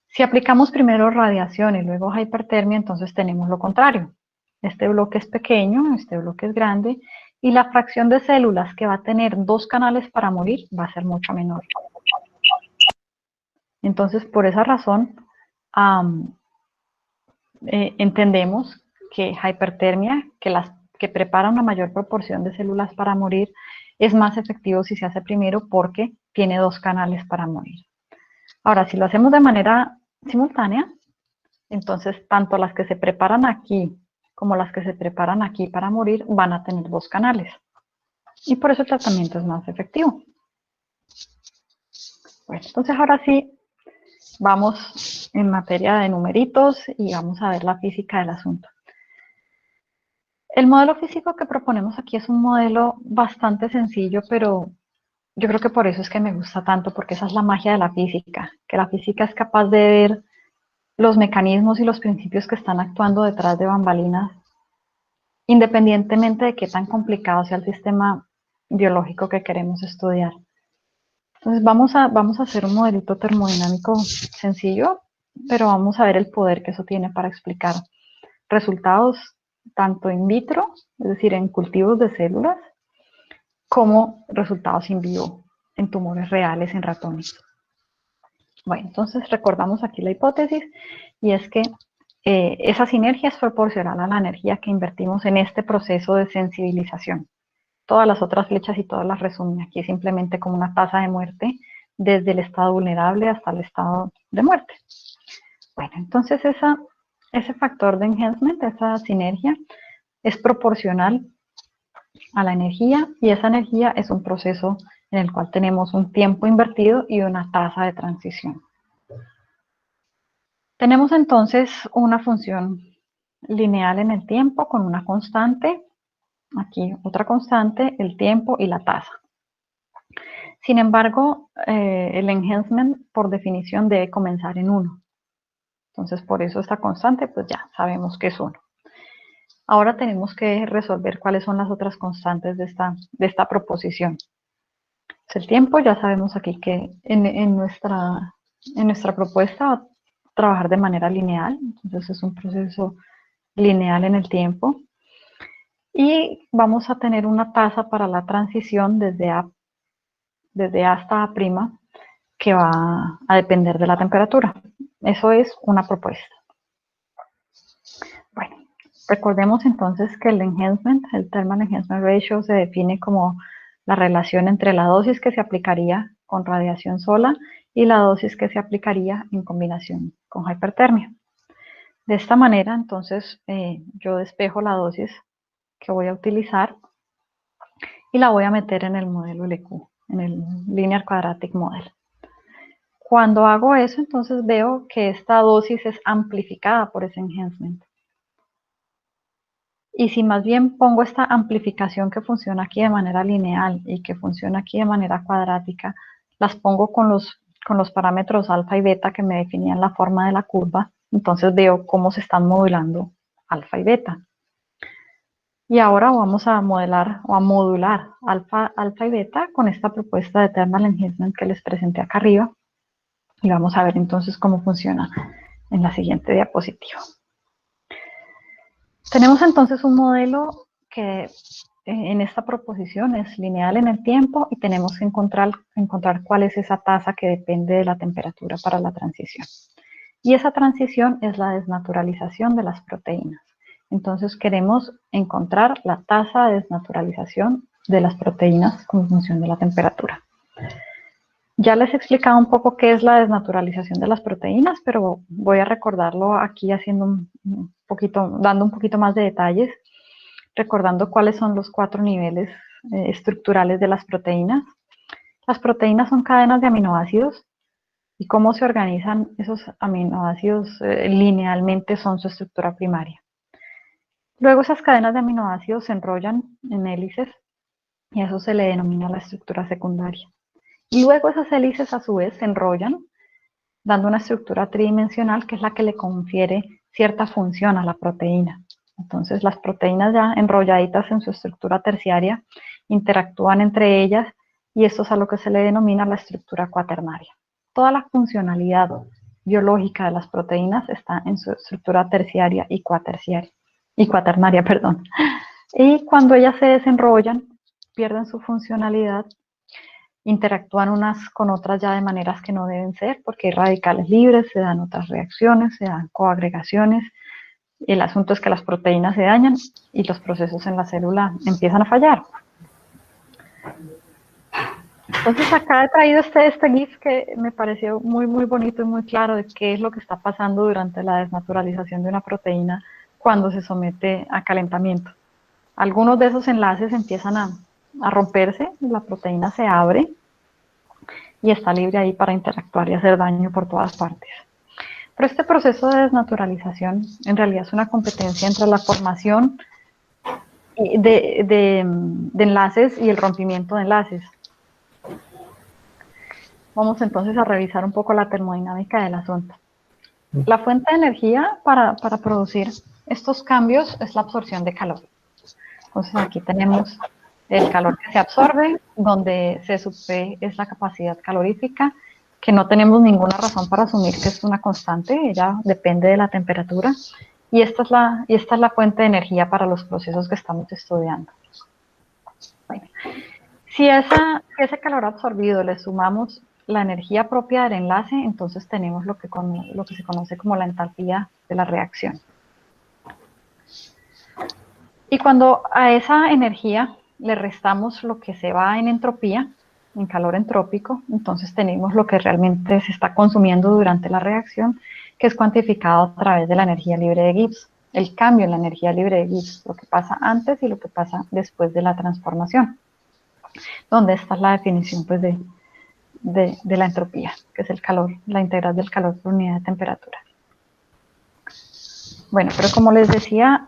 Si aplicamos primero radiación y luego hipertermia, entonces tenemos lo contrario. Este bloque es pequeño, este bloque es grande, y la fracción de células que va a tener dos canales para morir va a ser mucho menor. Entonces, por esa razón, entendemos que hipertermia, que prepara una mayor proporción de células para morir, es más efectivo si se hace primero porque tiene dos canales para morir. Ahora, si lo hacemos de manera simultánea, entonces tanto las que se preparan aquí como las que se preparan aquí para morir van a tener dos canales. Y por eso el tratamiento es más efectivo. Bueno, entonces ahora sí, vamos en materia de numeritos y vamos a ver la física del asunto. El modelo físico que proponemos aquí es un modelo bastante sencillo, pero yo creo que por eso es que me gusta tanto, porque esa es la magia de la física, que la física es capaz de ver los mecanismos y los principios que están actuando detrás de bambalinas, independientemente de qué tan complicado sea el sistema biológico que queremos estudiar. Entonces vamos a hacer un modelito termodinámico sencillo, pero vamos a ver el poder que eso tiene para explicar resultados tanto in vitro, es decir, en cultivos de células, como resultados in vivo, en tumores reales en ratones. Bueno, entonces recordamos aquí la hipótesis, y es que esa sinergia es proporcional a la energía que invertimos en este proceso de sensibilización. Todas las otras flechas y todas las resumen aquí simplemente como una tasa de muerte desde el estado vulnerable hasta el estado de muerte. Bueno, entonces ese factor de enhancement, esa sinergia, es proporcional a la energía, y esa energía es un proceso en el cual tenemos un tiempo invertido y una tasa de transición. Tenemos entonces una función lineal en el tiempo con una constante, aquí otra constante, el tiempo y la tasa. Sin embargo, el enhancement por definición debe comenzar en 1. Entonces, por eso esta constante, pues ya sabemos que es 1. Ahora tenemos que resolver cuáles son las otras constantes de esta proposición. El tiempo, ya sabemos aquí que en nuestra propuesta va a trabajar de manera lineal, entonces es un proceso lineal en el tiempo. Y vamos a tener una tasa para la transición desde A hasta A', que va a depender de la temperatura. Eso es una propuesta. Bueno, recordemos entonces que el enhancement, el thermal enhancement ratio, se define como la relación entre la dosis que se aplicaría con radiación sola y la dosis que se aplicaría en combinación con hipertermia. De esta manera, entonces, yo despejo la dosis que voy a utilizar y la voy a meter en el modelo LQ, en el Linear Quadratic Model. Cuando hago eso, entonces veo que esta dosis es amplificada por ese enhancement. Y si más bien pongo esta amplificación que funciona aquí de manera lineal y que funciona aquí de manera cuadrática, las pongo con los parámetros alfa y beta que me definían la forma de la curva, entonces veo cómo se están modulando alfa y beta. Y ahora vamos a modelar o a modular alfa y beta con esta propuesta de thermal enhancement que les presenté acá arriba. Y vamos a ver entonces cómo funciona en la siguiente diapositiva. Tenemos entonces un modelo que en esta proposición es lineal en el tiempo y tenemos que encontrar cuál es esa tasa que depende de la temperatura para la transición. Y esa transición es la desnaturalización de las proteínas. Entonces queremos encontrar la tasa de desnaturalización de las proteínas como función de la temperatura. Ya les he explicado un poco qué es la desnaturalización de las proteínas, pero voy a recordarlo aquí haciendo dando un poquito más de detalles, recordando cuáles son los 4 niveles estructurales de las proteínas. Las proteínas son cadenas de aminoácidos y cómo se organizan esos aminoácidos linealmente son su estructura primaria. Luego esas cadenas de aminoácidos se enrollan en hélices y a eso se le denomina la estructura secundaria. Y luego esas hélices a su vez se enrollan dando una estructura tridimensional que es la que le confiere cierta función a la proteína. Entonces las proteínas ya enrolladitas en su estructura terciaria interactúan entre ellas y esto es a lo que se le denomina la estructura cuaternaria. Toda la funcionalidad biológica de las proteínas está en su estructura terciaria y cuaternaria, perdón. Y cuando ellas se desenrollan, pierden su funcionalidad, interactúan unas con otras ya de maneras que no deben ser, porque hay radicales libres, se dan otras reacciones, se dan coagregaciones. El asunto es que las proteínas se dañan y los procesos en la célula empiezan a fallar. Entonces acá he traído este GIF que me pareció muy bonito y muy claro de qué es lo que está pasando durante la desnaturalización de una proteína cuando se somete a calentamiento. Algunos de esos enlaces empiezan a romperse, la proteína se abre y está libre ahí para interactuar y hacer daño por todas partes. Pero este proceso de desnaturalización en realidad es una competencia entre la formación de enlaces y el rompimiento de enlaces. Vamos entonces a revisar un poco la termodinámica del asunto. La fuente de energía para producir estos cambios es la absorción de calor. Entonces aquí tenemos el calor que se absorbe, donde C sub P es la capacidad calorífica, que no tenemos ninguna razón para asumir que es una constante, ella depende de la temperatura, y esta es la fuente de energía para los procesos que estamos estudiando. Bueno, si ese calor absorbido le sumamos la energía propia del enlace, entonces tenemos lo que se conoce como la entalpía de la reacción. Y cuando a esa energía le restamos lo que se va en entropía, en calor entrópico, entonces tenemos lo que realmente se está consumiendo durante la reacción, que es cuantificado a través de la energía libre de Gibbs. El cambio en la energía libre de Gibbs, lo que pasa antes y lo que pasa después de la transformación. Donde esta es la definición pues, de la entropía, que es el calor, la integral del calor por unidad de temperatura. Bueno, pero como les decía,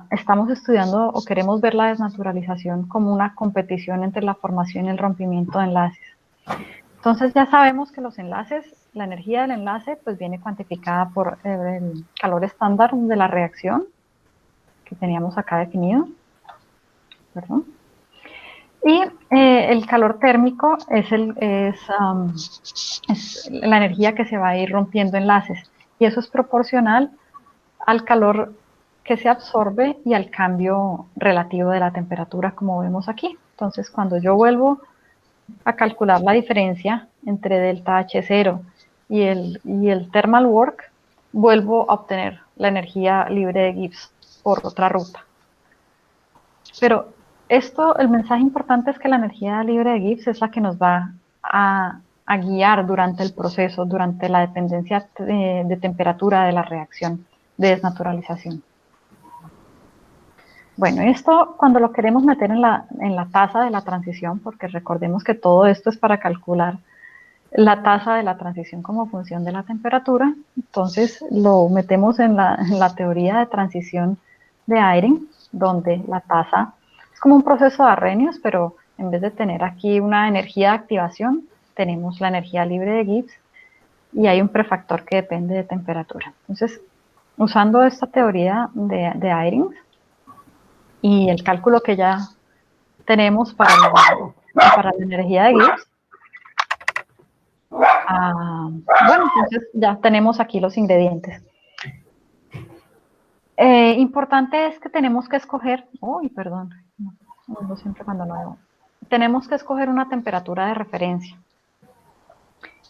estamos estudiando o queremos ver la desnaturalización como una competición entre la formación y el rompimiento de enlaces. Entonces ya sabemos que los enlaces la energía del enlace pues viene cuantificada por el calor estándar de la reacción que teníamos acá definido. Perdón. Y el calor térmico es la energía que se va a ir rompiendo enlaces. Y eso es proporcional al calor que se absorbe y al cambio relativo de la temperatura, como vemos aquí. Entonces, cuando yo vuelvo a calcular la diferencia entre delta H0 y el thermal work, vuelvo a obtener la energía libre de Gibbs por otra ruta. Pero el mensaje importante es que la energía libre de Gibbs es la que nos va a guiar durante el proceso, durante la dependencia de temperatura de la reacción de desnaturalización. Bueno, esto cuando lo queremos meter en la tasa de la transición, porque recordemos que todo esto es para calcular la tasa de la transición como función de la temperatura, entonces lo metemos en la teoría de transición de Eyring, donde la tasa es como un proceso de Arrhenius, pero en vez de tener aquí una energía de activación, tenemos la energía libre de Gibbs y hay un prefactor que depende de temperatura. Entonces, usando esta teoría de Eyring y el cálculo que ya tenemos para la energía de Gibbs, bueno, entonces ya tenemos aquí los ingredientes. Importante es que tenemos que escoger, no siempre cuando no veo. Tenemos que escoger una temperatura de referencia.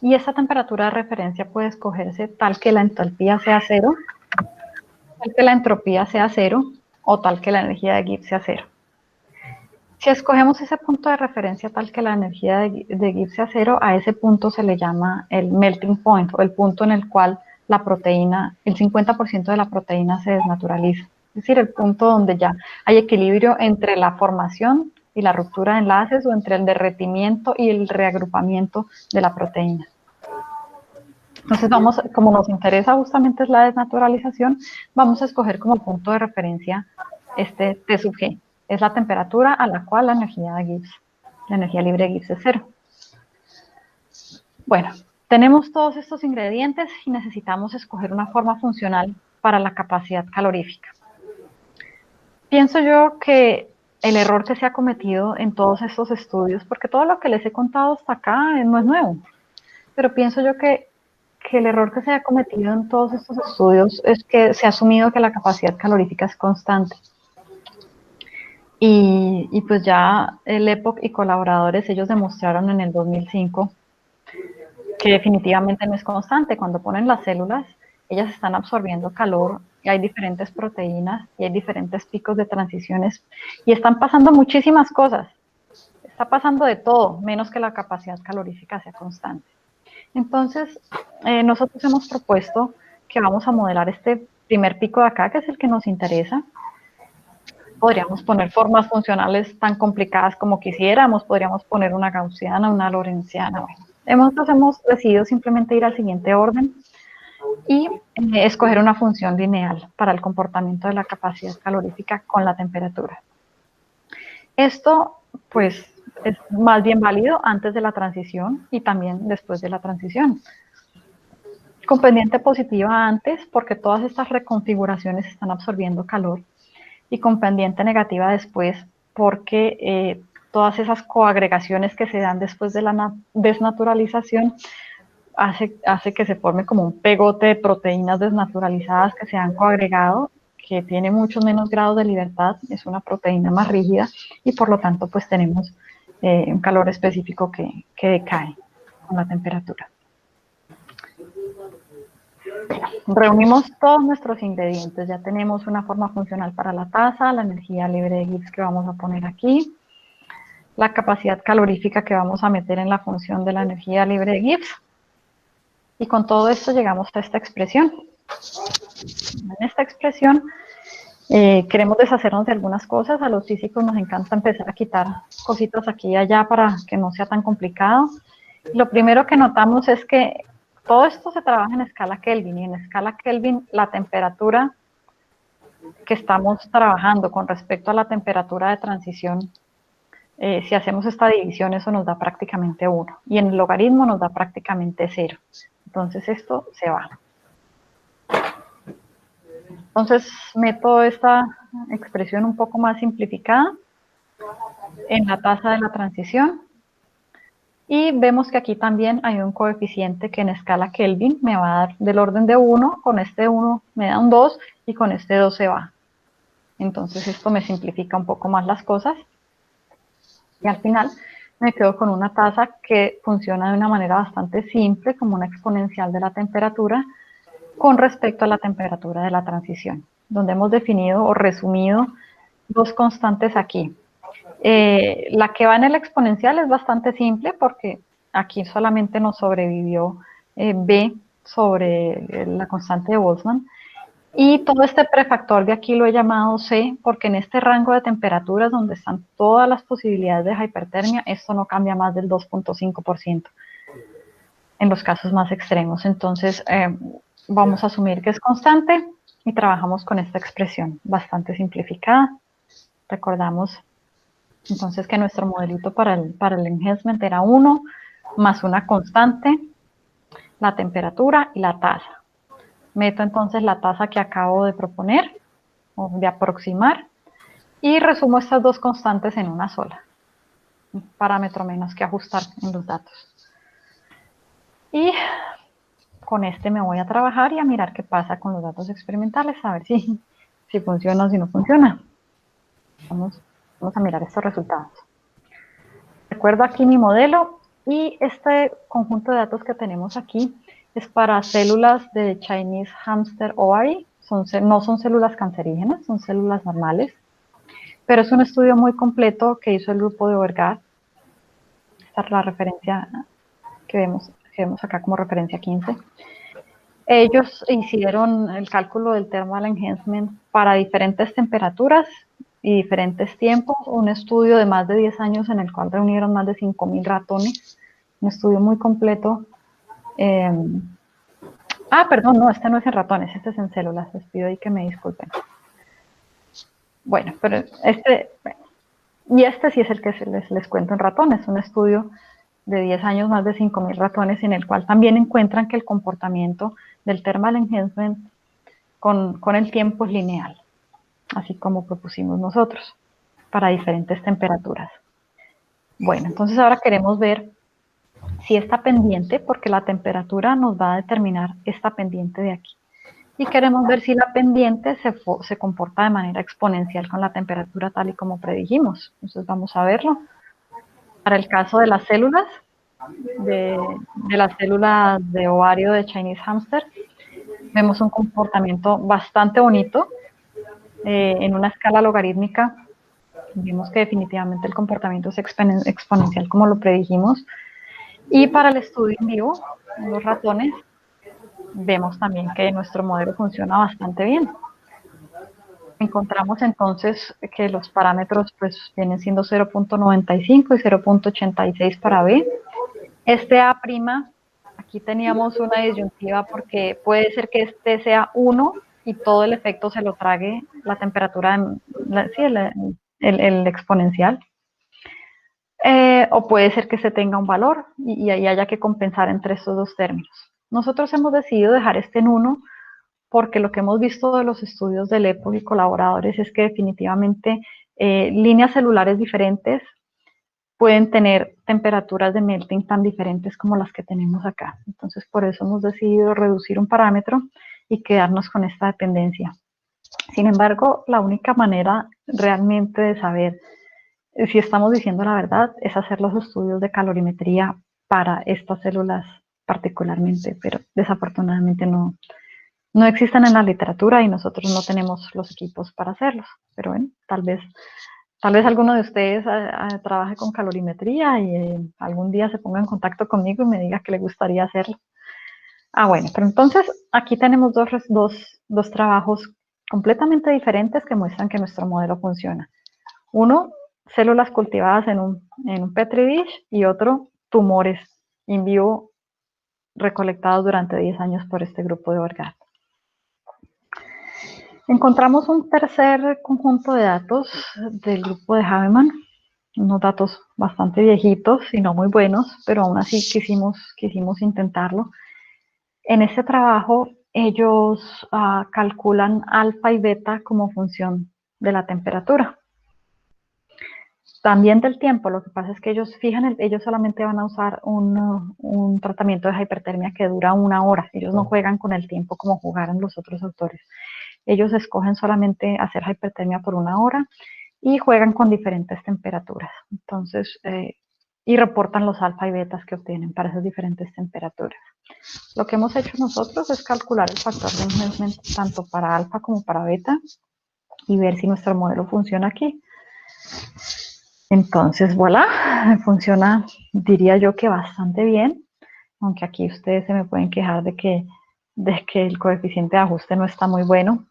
Y esa temperatura de referencia puede escogerse tal que la entalpía sea cero, tal que la entropía sea cero, o tal que la energía de Gibbs sea cero. Si escogemos ese punto de referencia tal que la energía de Gibbs sea cero, a ese punto se le llama el melting point, o el punto en el cual la proteína, el 50% de la proteína se desnaturaliza. Es decir, el punto donde ya hay equilibrio entre la formación y la ruptura de enlaces, o entre el derretimiento y el reagrupamiento de la proteína. Entonces como nos interesa justamente es la desnaturalización, vamos a escoger como punto de referencia este T sub G. Es la temperatura a la cual la energía libre de Gibbs es cero. Bueno, tenemos todos estos ingredientes y necesitamos escoger una forma funcional para la capacidad calorífica. Pienso yo que el error que se ha cometido en todos estos estudios, porque todo lo que les he contado hasta acá no es nuevo, pero pienso yo que el error que se ha cometido en todos estos estudios es que se ha asumido que la capacidad calorífica es constante. Y pues ya el Epoch y colaboradores, ellos demostraron en el 2005 que definitivamente no es constante. Cuando ponen las células, ellas están absorbiendo calor y hay diferentes proteínas y hay diferentes picos de transiciones y están pasando muchísimas cosas. Está pasando de todo, menos que la capacidad calorífica sea constante. Entonces, nosotros hemos propuesto que vamos a modelar este primer pico de acá, que es el que nos interesa. Podríamos poner formas funcionales tan complicadas como quisiéramos, podríamos poner una gaussiana, una lorentziana. Nosotros hemos decidido simplemente ir al siguiente orden y escoger una función lineal para el comportamiento de la capacidad calorífica con la temperatura. Esto, pues, es más bien válido antes de la transición y también después de la transición. Con pendiente positiva antes, porque todas estas reconfiguraciones están absorbiendo calor, y con pendiente negativa después, porque todas esas coagregaciones que se dan después de la desnaturalización hace que se forme como un pegote de proteínas desnaturalizadas que se han coagregado, que tiene muchos menos grados de libertad, es una proteína más rígida y por lo tanto pues tenemos un calor específico que decae con la temperatura. Reunimos todos nuestros ingredientes, ya tenemos una forma funcional para la tasa, la energía libre de Gibbs que vamos a poner aquí, la capacidad calorífica que vamos a meter en la función de la energía libre de Gibbs, y con todo esto llegamos a esta expresión. En esta expresión queremos deshacernos de algunas cosas. A los físicos nos encanta empezar a quitar cositas aquí y allá para que no sea tan complicado. Lo primero que notamos es que todo esto se trabaja en escala Kelvin, y en escala Kelvin la temperatura que estamos trabajando con respecto a la temperatura de transición, si hacemos esta división, eso nos da prácticamente 1, y en el logaritmo nos da prácticamente 0. Entonces esto se va. Entonces meto esta expresión un poco más simplificada en la tasa de la transición. Y vemos que aquí también hay un coeficiente que en escala Kelvin me va a dar del orden de 1, con este 1 me da un 2 y con este 2 se va. Entonces esto me simplifica un poco más las cosas. Y al final me quedo con una tasa que funciona de una manera bastante simple, como una exponencial de la temperatura, con respecto a la temperatura de la transición, donde hemos definido o resumido dos constantes aquí. La que va en el exponencial es bastante simple porque aquí solamente nos sobrevivió B sobre la constante de Boltzmann. Y todo este prefactor de aquí lo he llamado C porque en este rango de temperaturas donde están todas las posibilidades de hipertermia, esto no cambia más del 2.5% en los casos más extremos. Entonces vamos a asumir que es constante y trabajamos con esta expresión bastante simplificada. Recordamos entonces que nuestro modelito para el enhancement era 1 más una constante, la temperatura y la tasa. Meto entonces la tasa que acabo de proponer o de aproximar y resumo estas dos constantes en una sola. Un parámetro menos que ajustar en los datos. Y con este me voy a trabajar y a mirar qué pasa con los datos experimentales, a ver si funciona o si no funciona. Vamos a mirar estos resultados. Recuerdo aquí mi modelo y este conjunto de datos que tenemos aquí es para células de Chinese Hamster Ovary. No son células cancerígenas, son células normales, pero es un estudio muy completo que hizo el grupo de Overgaard. Esta es la referencia que vemos acá como referencia 15. Ellos hicieron el cálculo del thermal enhancement para diferentes temperaturas y diferentes tiempos, un estudio de más de 10 años en el cual reunieron más de 5.000 ratones, un estudio muy completo. Perdón, no, este no es en ratones, este es en células, les pido ahí que me disculpen. Bueno, pero este sí es el que les cuento en ratones, un estudio de 10 años, más de 5.000 ratones, en el cual también encuentran que el comportamiento del thermal enhancement con el tiempo es lineal, así como propusimos nosotros, para diferentes temperaturas. Bueno, entonces ahora queremos ver si esta pendiente, porque la temperatura nos va a determinar esta pendiente de aquí, y queremos ver si la pendiente se comporta de manera exponencial con la temperatura tal y como predijimos. Entonces vamos a verlo. Para el caso de las células, de las células de ovario de Chinese Hamster, vemos un comportamiento bastante bonito. En una escala logarítmica, vemos que definitivamente el comportamiento es exponencial como lo predijimos. Y para el estudio en vivo, en los ratones, vemos también que nuestro modelo funciona bastante bien. Encontramos entonces que los parámetros pues vienen siendo 0.95 y 0.86 para B. Este A', aquí teníamos una disyuntiva porque puede ser que este sea 1 y todo el efecto se lo trague la temperatura, el exponencial. O puede ser que se tenga un valor y ahí haya que compensar entre estos dos términos. Nosotros hemos decidido dejar este en 1 porque lo que hemos visto de los estudios del EPOC y colaboradores es que definitivamente líneas celulares diferentes pueden tener temperaturas de melting tan diferentes como las que tenemos acá. Entonces, por eso hemos decidido reducir un parámetro y quedarnos con esta dependencia. Sin embargo, la única manera realmente de saber si estamos diciendo la verdad es hacer los estudios de calorimetría para estas células particularmente, pero desafortunadamente no existen en la literatura y nosotros no tenemos los equipos para hacerlos. Pero bueno, tal vez alguno de ustedes trabaje con calorimetría y algún día se ponga en contacto conmigo y me diga que le gustaría hacerlo. Bueno, pero entonces aquí tenemos dos trabajos completamente diferentes que muestran que nuestro modelo funciona. Uno, células cultivadas en un Petri dish y otro, tumores in vivo recolectados durante 10 años por este grupo de Overgaard. Encontramos un tercer conjunto de datos del grupo de Havemann, unos datos bastante viejitos y no muy buenos, pero aún así quisimos intentarlo. En este trabajo ellos calculan alfa y beta como función de la temperatura. También del tiempo, lo que pasa es que ellos ellos solamente van a usar un tratamiento de hipertermia que dura 1 hora. Ellos no juegan con el tiempo como jugaron los otros autores. Ellos escogen solamente hacer hipertermia por 1 hora y juegan con diferentes temperaturas. Entonces, y reportan los alfa y betas que obtienen para esas diferentes temperaturas. Lo que hemos hecho nosotros es calcular el factor de enhancement tanto para alfa como para beta y ver si nuestro modelo funciona aquí. Entonces, voilà, funciona, diría yo que bastante bien, aunque aquí ustedes se me pueden quejar de que el coeficiente de ajuste no está muy bueno,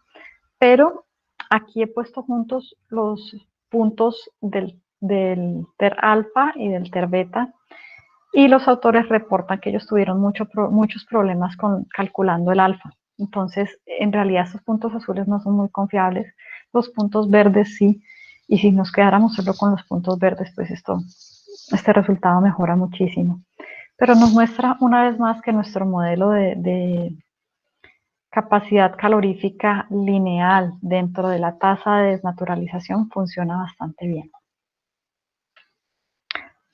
pero aquí he puesto juntos los puntos del TER alfa y del TER beta, y los autores reportan que ellos tuvieron muchos problemas con calculando el alfa. Entonces, en realidad estos puntos azules no son muy confiables, los puntos verdes sí, y si nos quedáramos solo con los puntos verdes, pues este resultado mejora muchísimo. Pero nos muestra una vez más que nuestro modelo de capacidad calorífica lineal dentro de la tasa de desnaturalización funciona bastante bien.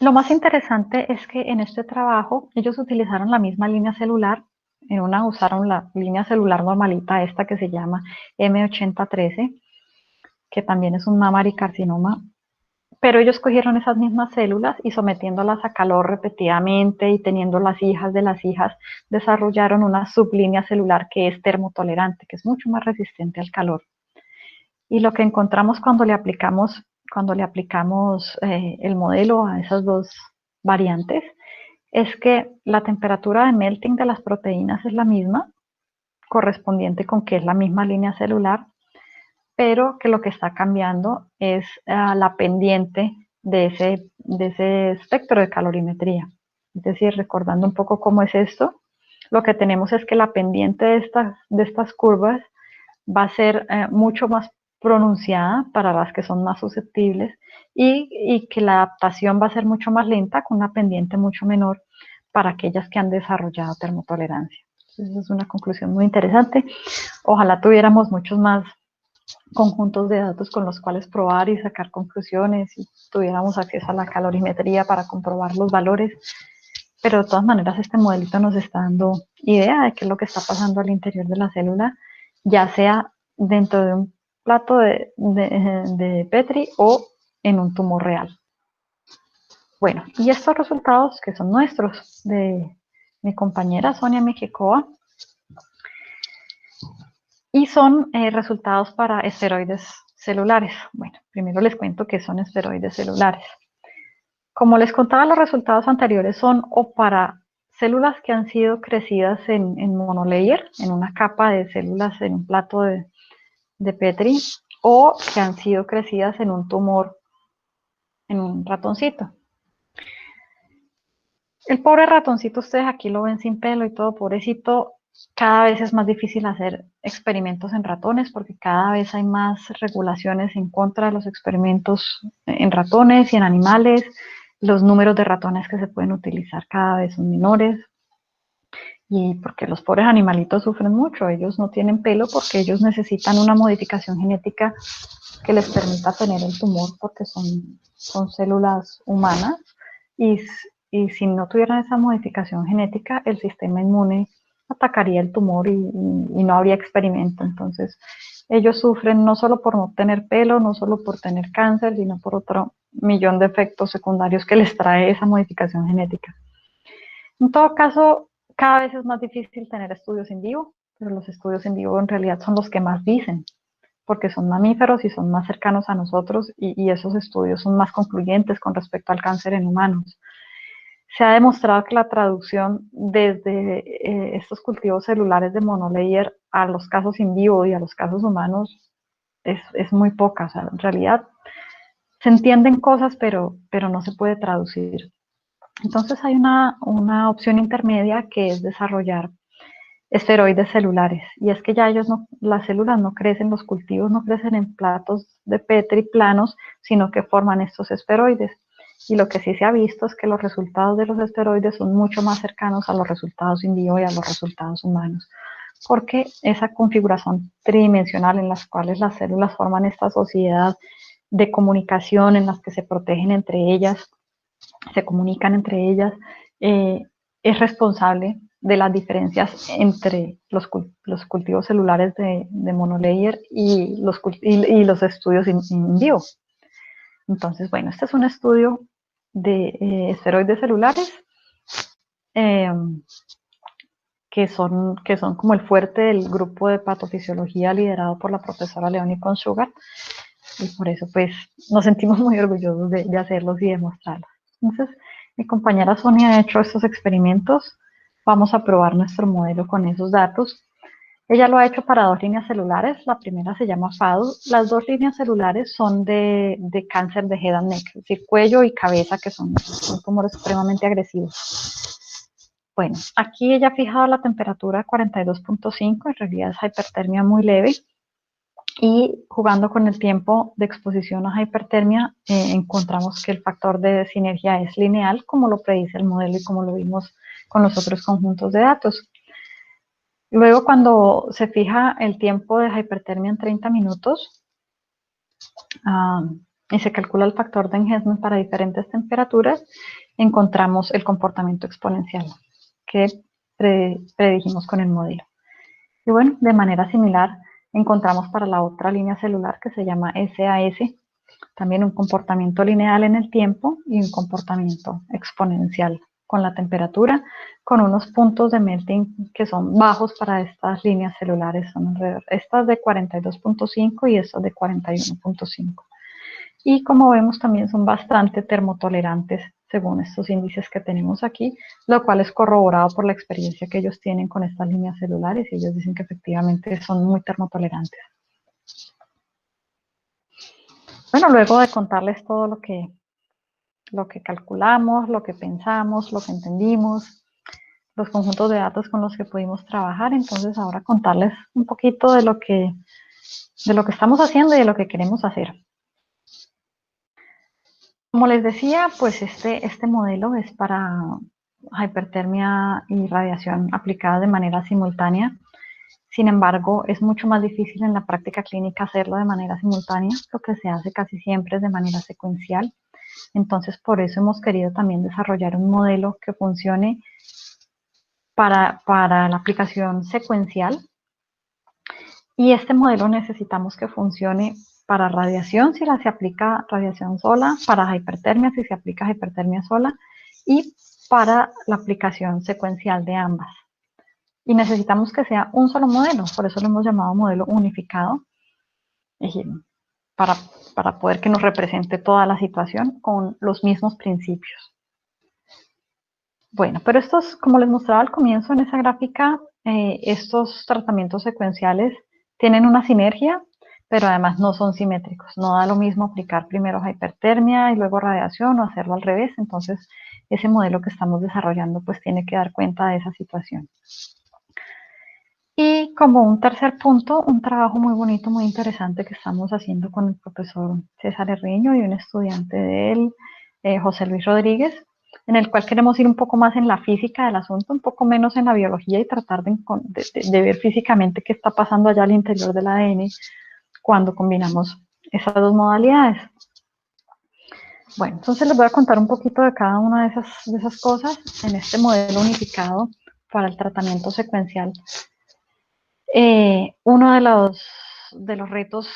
Lo más interesante es que en este trabajo ellos utilizaron la misma línea celular. En una usaron la línea celular normalita, esta que se llama M8013, que también es un mammary carcinoma, pero ellos cogieron esas mismas células y sometiéndolas a calor repetidamente y teniendo las hijas de las hijas, desarrollaron una sublínea celular que es termotolerante, que es mucho más resistente al calor. Y lo que encontramos cuando le aplicamos el modelo a esas dos variantes es que la temperatura de melting de las proteínas es la misma, correspondiente con que es la misma línea celular, pero que lo que está cambiando es la pendiente de ese espectro de calorimetría. Es decir, recordando un poco cómo es esto, lo que tenemos es que la pendiente de estas curvas va a ser mucho más pronunciada para las que son más susceptibles y que la adaptación va a ser mucho más lenta con una pendiente mucho menor para aquellas que han desarrollado termotolerancia. Entonces, es una conclusión muy interesante. Ojalá tuviéramos muchos más conjuntos de datos con los cuales probar y sacar conclusiones y tuviéramos acceso a la calorimetría para comprobar los valores, pero de todas maneras este modelito nos está dando idea de qué es lo que está pasando al interior de la célula, ya sea dentro de un plato de Petri o en un tumor real. Bueno, y estos resultados que son nuestros, de mi compañera Sonia Michikova, y son resultados para esferoides celulares. Bueno, primero les cuento qué son esferoides celulares. Como les contaba, los resultados anteriores son o para células que han sido crecidas en monolayer, en una capa de células en un plato de Petri, o que han sido crecidas en un tumor, en un ratoncito. El pobre ratoncito, ustedes aquí lo ven sin pelo y todo, pobrecito, cada vez es más difícil hacer experimentos en ratones porque cada vez hay más regulaciones en contra de los experimentos en ratones y en animales. Los números de ratones que se pueden utilizar cada vez son menores. Y porque los pobres animalitos sufren mucho, ellos no tienen pelo porque ellos necesitan una modificación genética que les permita tener el tumor porque son células humanas y si no tuvieran esa modificación genética, el sistema inmune atacaría el tumor y no habría experimento. Entonces, ellos sufren no solo por no tener pelo, no solo por tener cáncer, sino por otro millón de efectos secundarios que les trae esa modificación genética. En todo caso, cada vez es más difícil tener estudios en vivo, pero los estudios en vivo en realidad son los que más dicen, porque son mamíferos y son más cercanos a nosotros y esos estudios son más concluyentes con respecto al cáncer en humanos. Se ha demostrado que la traducción desde estos cultivos celulares de monolayer a los casos in vivo y a los casos humanos es muy poca. O sea, en realidad se entienden cosas, pero no se puede traducir. Entonces hay una opción intermedia que es desarrollar esferoides celulares. Y es que ya las células no crecen, los cultivos no crecen en platos de Petri planos, sino que forman estos esferoides. Y lo que sí se ha visto es que los resultados de los esteroides son mucho más cercanos a los resultados in vivo y a los resultados humanos, porque esa configuración tridimensional en las cuales las células forman esta sociedad de comunicación en las que se protegen entre ellas, se comunican entre ellas, es responsable de las diferencias entre los cultivos celulares de monolayer y los estudios in vivo. Entonces, bueno, este es un estudio de esteroides celulares que son como el fuerte del grupo de patofisiología liderado por la profesora Leonie Sugar, y por eso pues nos sentimos muy orgullosos de hacerlos y de mostrarlos. Entonces, mi compañera Sonia ha hecho estos experimentos, vamos a probar nuestro modelo con esos datos. Ella lo ha hecho para 2 líneas celulares, la primera se llama FADU, las 2 líneas celulares son de cáncer de head and neck, es decir, cuello y cabeza, que son tumores supremamente agresivos. Bueno, aquí ella ha fijado la temperatura a 42.5, en realidad es hipertermia muy leve, y jugando con el tiempo de exposición a hipertermia, encontramos que el factor de sinergia es lineal, como lo predice el modelo y como lo vimos con los otros conjuntos de datos. Luego, cuando se fija el tiempo de hipertermia en 30 minutos y se calcula el factor de enhancement para diferentes temperaturas, encontramos el comportamiento exponencial que predijimos con el modelo. Y bueno, de manera similar, encontramos para la otra línea celular que se llama SAS, también un comportamiento lineal en el tiempo y un comportamiento exponencial con la temperatura, con unos puntos de melting que son bajos para estas líneas celulares, son alrededor, estas de 42.5 y estas de 41.5. Y como vemos también son bastante termotolerantes según estos índices que tenemos aquí, lo cual es corroborado por la experiencia que ellos tienen con estas líneas celulares, y ellos dicen que efectivamente son muy termotolerantes. Bueno, luego de contarles todo lo que calculamos, lo que pensamos, lo que entendimos, los conjuntos de datos con los que pudimos trabajar, entonces ahora contarles un poquito de lo que estamos haciendo y de lo que queremos hacer. Como les decía, pues este modelo es para hipertermia y radiación aplicada de manera simultánea. Sin embargo, es mucho más difícil en la práctica clínica hacerlo de manera simultánea. Lo que se hace casi siempre es de manera secuencial. Entonces, por eso hemos querido también desarrollar un modelo que funcione para la aplicación secuencial. Y este modelo necesitamos que funcione para radiación si se aplica radiación sola, para hipertermia si se aplica hipertermia sola, y para la aplicación secuencial de ambas. Y necesitamos que sea un solo modelo, por eso lo hemos llamado modelo unificado, para poder que nos represente toda la situación con los mismos principios. Bueno, pero estos, como les mostraba al comienzo en esa gráfica, estos tratamientos secuenciales tienen una sinergia, pero además no son simétricos. No da lo mismo aplicar primero hipertermia y luego radiación o hacerlo al revés. Entonces, ese modelo que estamos desarrollando pues tiene que dar cuenta de esa situación. Y como un tercer punto, un trabajo muy bonito, muy interesante que estamos haciendo con el profesor César Herriño y un estudiante de él, José Luis Rodríguez, en el cual queremos ir un poco más en la física del asunto, un poco menos en la biología, y tratar de ver físicamente qué está pasando allá al interior del ADN cuando combinamos esas dos modalidades. Bueno, entonces les voy a contar un poquito de cada una de esas cosas en este modelo unificado para el tratamiento secuencial. Uno de los retos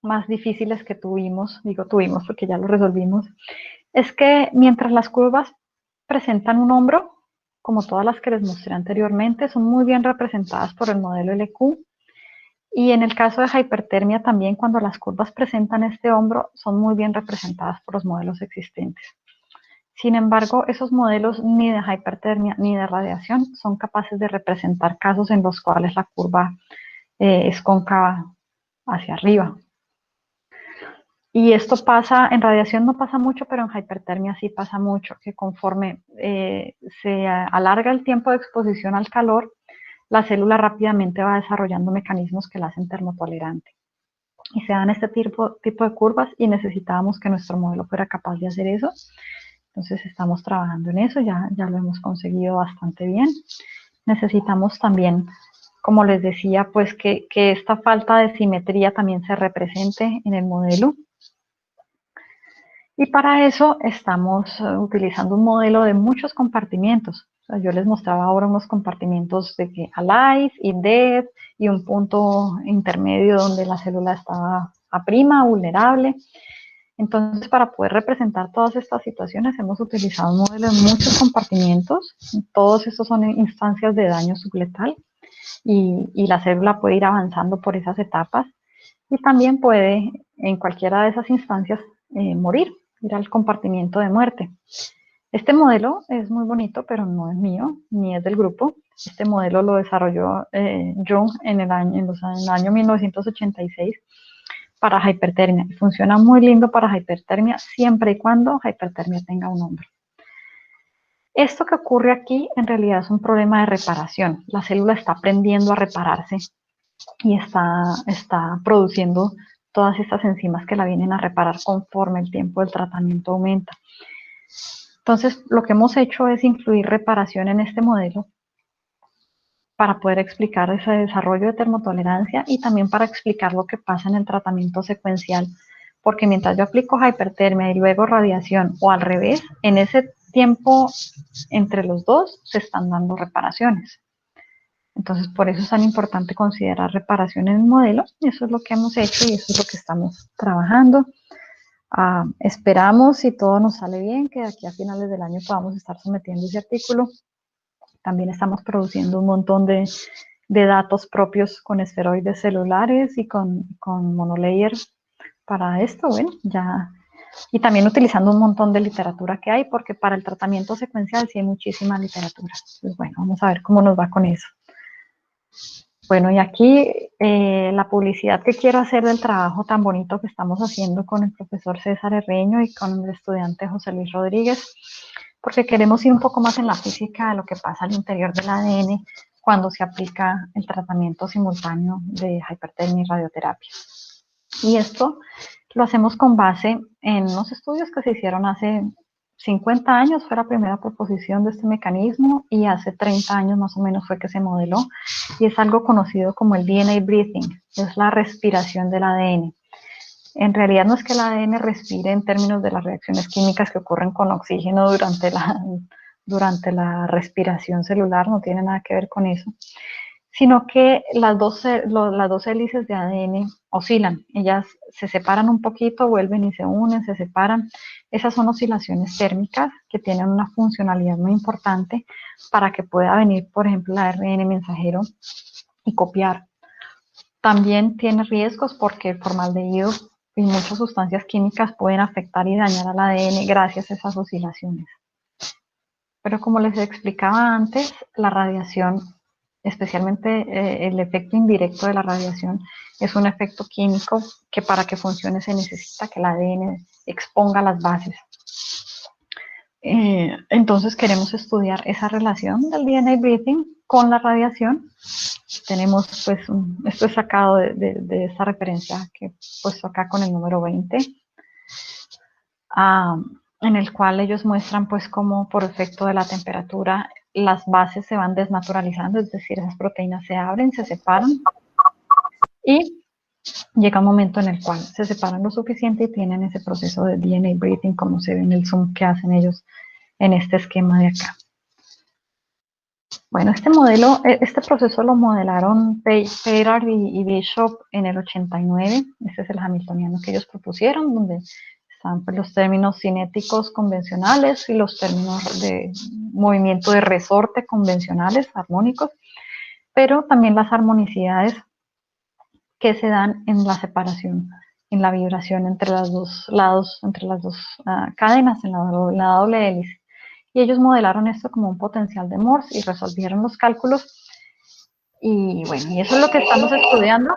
más difíciles que tuvimos, digo tuvimos porque ya lo resolvimos, es que mientras las curvas presentan un hombro, como todas las que les mostré anteriormente, son muy bien representadas por el modelo LQ. Y en el caso de hipertermia también, cuando las curvas presentan este hombro, son muy bien representadas por los modelos existentes. Sin embargo, esos modelos ni de hipertermia ni de radiación son capaces de representar casos en los cuales la curva es cóncava hacia arriba. Y esto pasa, en radiación no pasa mucho, pero en hipertermia sí pasa mucho, que conforme se alarga el tiempo de exposición al calor, la célula rápidamente va desarrollando mecanismos que la hacen termotolerante. y se dan este tipo de curvas y necesitábamos que nuestro modelo fuera capaz de hacer eso. Entonces estamos trabajando en eso, ya lo hemos conseguido bastante bien. Necesitamos también, como les decía, pues que esta falta de simetría también se represente en el modelo. Y para eso estamos utilizando un modelo de muchos compartimientos. O sea, yo les mostraba ahora unos compartimientos de que alive y dead y un punto intermedio donde la célula estaba a prima, vulnerable. Entonces, para poder representar todas estas situaciones, hemos utilizado un modelo de muchos compartimientos. Todos estos son instancias de daño subletal y la célula puede ir avanzando por esas etapas y también puede, en cualquiera de esas instancias, morir, ir al compartimiento de muerte. Este modelo es muy bonito, pero no es mío, ni es del grupo. Este modelo lo desarrolló Jung en el año 1986 para hipertermia. Funciona muy lindo para hipertermia, siempre y cuando hipertermia tenga un nombre. Esto que ocurre aquí en realidad es un problema de reparación. La célula está aprendiendo a repararse y está produciendo todas estas enzimas que la vienen a reparar conforme el tiempo del tratamiento aumenta. Entonces, lo que hemos hecho es incluir reparación en este modelo para poder explicar ese desarrollo de termotolerancia y también para explicar lo que pasa en el tratamiento secuencial, porque mientras yo aplico hipertermia y luego radiación o al revés, en ese tiempo entre los dos se están dando reparaciones. Entonces, por eso es tan importante considerar reparación en el modelo. Eso es lo que hemos hecho y eso es lo que estamos trabajando. Esperamos, si todo nos sale bien, que de aquí a finales del año podamos estar sometiendo ese artículo. También estamos produciendo un montón de datos propios con esferoides celulares y con monolayer para esto. Bueno, ya. Y también utilizando un montón de literatura que hay, porque para el tratamiento secuencial sí hay muchísima literatura. Entonces, bueno, vamos a ver cómo nos va con eso. Bueno, y aquí la publicidad que quiero hacer del trabajo tan bonito que estamos haciendo con el profesor César Herreño y con el estudiante José Luis Rodríguez, porque queremos ir un poco más en la física de lo que pasa al interior del ADN cuando se aplica el tratamiento simultáneo de hipertermia y radioterapia. Y esto lo hacemos con base en unos estudios que se hicieron hace 50 años, fue la primera proposición de este mecanismo, y hace 30 años más o menos fue que se modeló, y es algo conocido como el DNA breathing, es la respiración del ADN. En realidad no es que el ADN respire en términos de las reacciones químicas que ocurren con oxígeno durante la respiración celular, no tiene nada que ver con eso, sino que las dos hélices de ADN oscilan. Ellas se separan un poquito, vuelven y se unen, se separan. Esas son oscilaciones térmicas que tienen una funcionalidad muy importante para que pueda venir, por ejemplo, el ARN mensajero y copiar. También tiene riesgos porque el formaldehído y muchas sustancias químicas pueden afectar y dañar al ADN gracias a esas oscilaciones. Pero como les explicaba antes, la radiación, especialmente el efecto indirecto de la radiación, es un efecto químico que para que funcione se necesita que el ADN exponga las bases. Entonces queremos estudiar esa relación del DNA breathing con la radiación. Tenemos, pues, esto es sacado de esta referencia que he puesto acá con el número 20. En el cual ellos muestran pues cómo por efecto de la temperatura las bases se van desnaturalizando, es decir, esas proteínas se abren, se separan y llega un momento en el cual se separan lo suficiente y tienen ese proceso de DNA breathing como se ve en el zoom que hacen ellos en este esquema de acá. Bueno, este proceso lo modelaron Peyrard y Bishop en el 89, este es el hamiltoniano que ellos propusieron, donde están pues los términos cinéticos convencionales y los términos de movimiento de resorte convencionales, armónicos, pero también las armonicidades que se dan en la separación, en la vibración entre los dos lados, entre las dos cadenas, en la doble hélice. Y ellos modelaron esto como un potencial de Morse y resolvieron los cálculos. Y bueno, y eso es lo que estamos estudiando.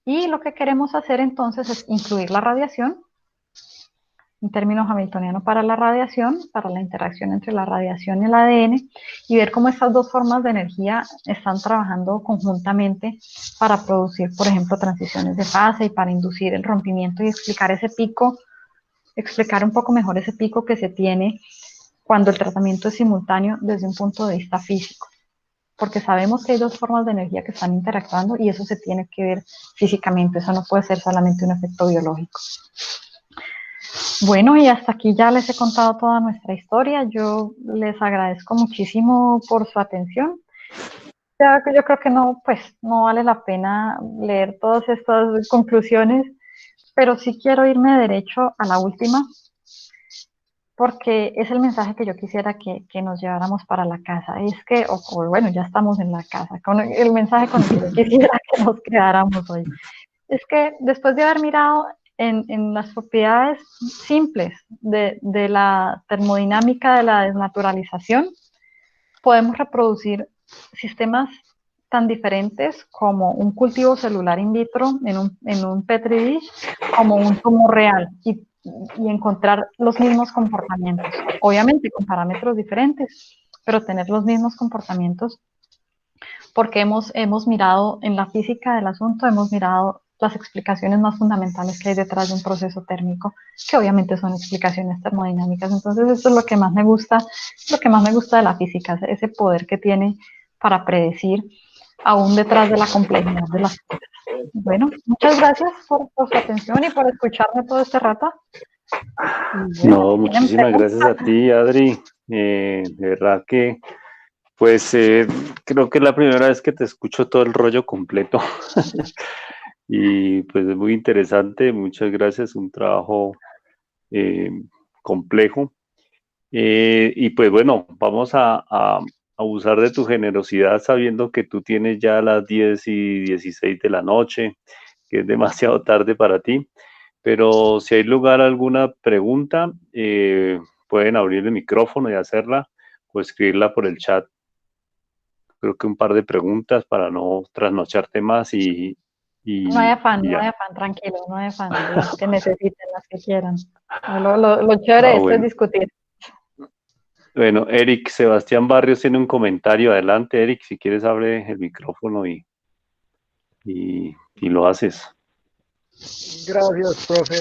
Y lo que queremos hacer entonces es incluir la radiación en términos hamiltonianos para la radiación, para la interacción entre la radiación y el ADN, y ver cómo estas dos formas de energía están trabajando conjuntamente para producir, por ejemplo, transiciones de fase y para inducir el rompimiento y explicar ese pico, explicar un poco mejor ese pico que se tiene cuando el tratamiento es simultáneo desde un punto de vista físico. Porque sabemos que hay dos formas de energía que están interactuando y eso se tiene que ver físicamente, eso no puede ser solamente un efecto biológico. Bueno, y hasta aquí ya les he contado toda nuestra historia. Yo les agradezco muchísimo por su atención. Ya que yo creo que no, pues, no vale la pena leer todas estas conclusiones, pero sí quiero irme derecho a la última, porque es el mensaje que yo quisiera que nos lleváramos para la casa. Es que, o bueno, ya estamos en la casa, con el mensaje con el que yo quisiera que nos quedáramos hoy. Es que después de haber mirado en las propiedades simples de la termodinámica de la desnaturalización, podemos reproducir sistemas tan diferentes como un cultivo celular in vitro en un Petri dish, como un tumor real, y encontrar los mismos comportamientos, obviamente con parámetros diferentes, pero tener los mismos comportamientos, porque hemos mirado en la física del asunto, hemos mirado las explicaciones más fundamentales que hay detrás de un proceso térmico, que obviamente son explicaciones termodinámicas. Entonces, esto es lo que más me gusta, de la física, ese poder que tiene para predecir aún detrás de la complejidad de las cosas. Bueno, muchas gracias por su atención y por escucharme todo este rato. Bueno, No, muchísimas gracias a ti, Adri. De verdad que, pues, creo que es la primera vez que te escucho todo el rollo completo. Y pues es muy interesante. Muchas gracias. Un trabajo complejo. Y pues bueno, vamos a abusar de tu generosidad sabiendo que tú tienes ya las 10:16 de la noche, que es demasiado tarde para ti. Pero si hay lugar a alguna pregunta, pueden abrir el micrófono y hacerla o escribirla por el chat. Creo que un par de preguntas para no trasnocharte más no hay afán, y no hay ya. afán, tranquilo, no hay afán, las que necesiten, las que quieran. Lo chévere Ah, de esto es bueno. discutir. Bueno, Eric Sebastián Barrios tiene un comentario. Adelante, Eric, si quieres abre el micrófono y lo haces. Gracias, profe.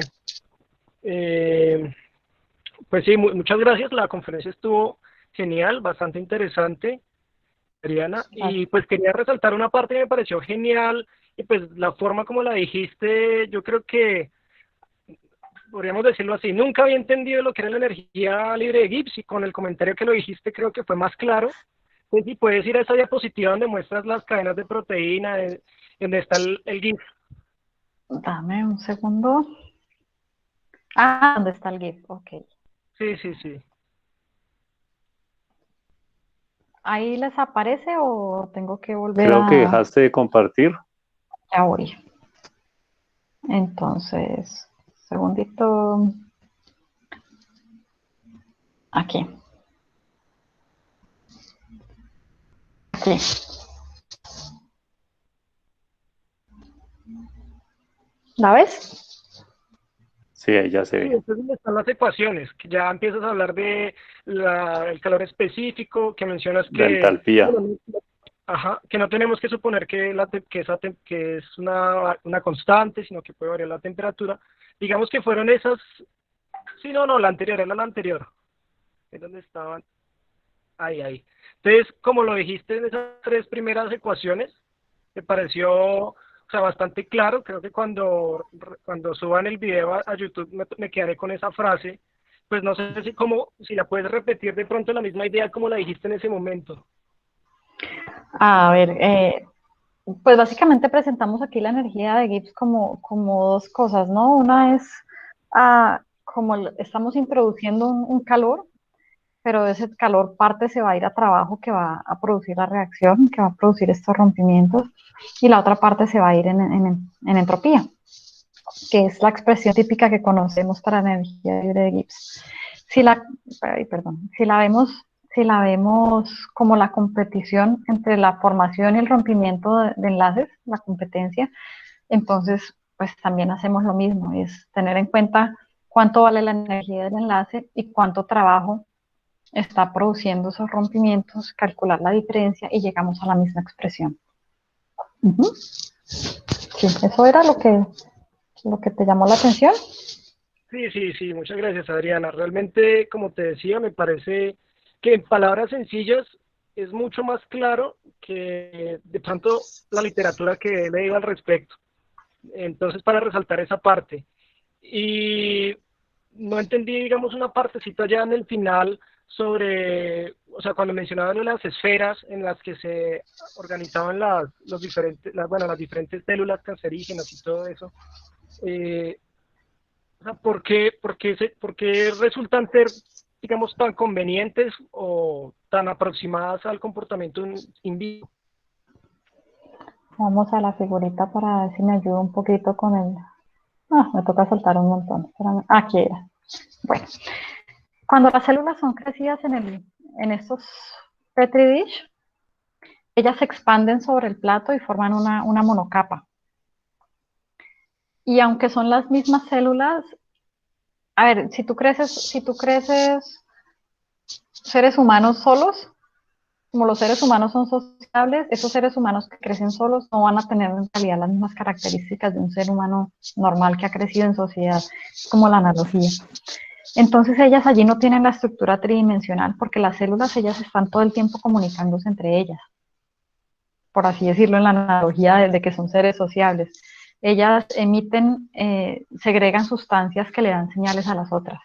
Pues sí, muchas gracias. La conferencia estuvo genial, bastante interesante, Adriana. Y pues quería resaltar una parte que me pareció genial y pues la forma como la dijiste, yo creo que podríamos decirlo así, nunca había entendido lo que era la energía libre de Gibbs y con el comentario que lo dijiste creo que fue más claro. Pues si puedes ir a esa diapositiva donde muestras las cadenas de proteína, donde está el Gibbs. Dame un segundo. Ah, ¿dónde está el GIF? Ok. Sí, sí, sí. ¿Ahí les aparece o tengo que volver Creo que a...? dejaste de compartir. Ya voy. Entonces, segundito. Aquí. Aquí. ¿La ves? Sí, ahí ya se Sí, ve. entonces donde están las ecuaciones, que ya empiezas a hablar de el calor específico, que mencionas La que, entalpía. bueno, ajá, que no tenemos que suponer que, que es una constante, sino que puede variar la temperatura. Digamos que fueron esas, sí, no, la anterior, era la anterior, es donde estaban, ahí. Entonces, como lo dijiste en esas tres primeras ecuaciones, me pareció, o sea, bastante claro. Creo que cuando suban el video a YouTube me quedaré con esa frase. Pues no sé si la puedes repetir de pronto la misma idea como la dijiste en ese momento. A ver, pues básicamente presentamos aquí la energía de Gibbs como dos cosas, ¿no? Una es como estamos introduciendo un calor, pero ese calor parte se va a ir a trabajo que va a producir la reacción, que va a producir estos rompimientos, y la otra parte se va a ir en entropía, que es la expresión típica que conocemos para la energía libre de Gibbs. Si la vemos como la competición entre la formación y el rompimiento de enlaces, la competencia, entonces pues también hacemos lo mismo, es tener en cuenta cuánto vale la energía del enlace y cuánto trabajo está produciendo esos rompimientos, calcular la diferencia y llegamos a la misma expresión. Sí, eso era lo que te llamó la atención. Sí, muchas gracias, Adriana. Realmente, como te decía, me parece que en palabras sencillas es mucho más claro que de pronto la literatura que he leído al respecto. Entonces, para resaltar esa parte. Y no entendí, digamos, una partecita ya en el final sobre, o sea, cuando mencionaban las esferas en las que se organizaban las diferentes células cancerígenas y todo eso. O sea, por qué resultan ser, digamos, tan convenientes o tan aproximadas al comportamiento in vivo? Vamos a la figurita para ver si me ayuda un poquito con el... me toca saltar un montón. Espérame. Aquí era. Bueno, cuando las células son crecidas en estos Petri dish, ellas se expanden sobre el plato y forman una monocapa. Y aunque son las mismas células, a ver, si tú creces seres humanos solos, como los seres humanos son sociables, esos seres humanos que crecen solos no van a tener en realidad las mismas características de un ser humano normal que ha crecido en sociedad, como la analogía. Entonces ellas allí no tienen la estructura tridimensional porque las células, ellas están todo el tiempo comunicándose entre ellas, por así decirlo, en la analogía de que son seres sociables. Ellas segregan sustancias que le dan señales a las otras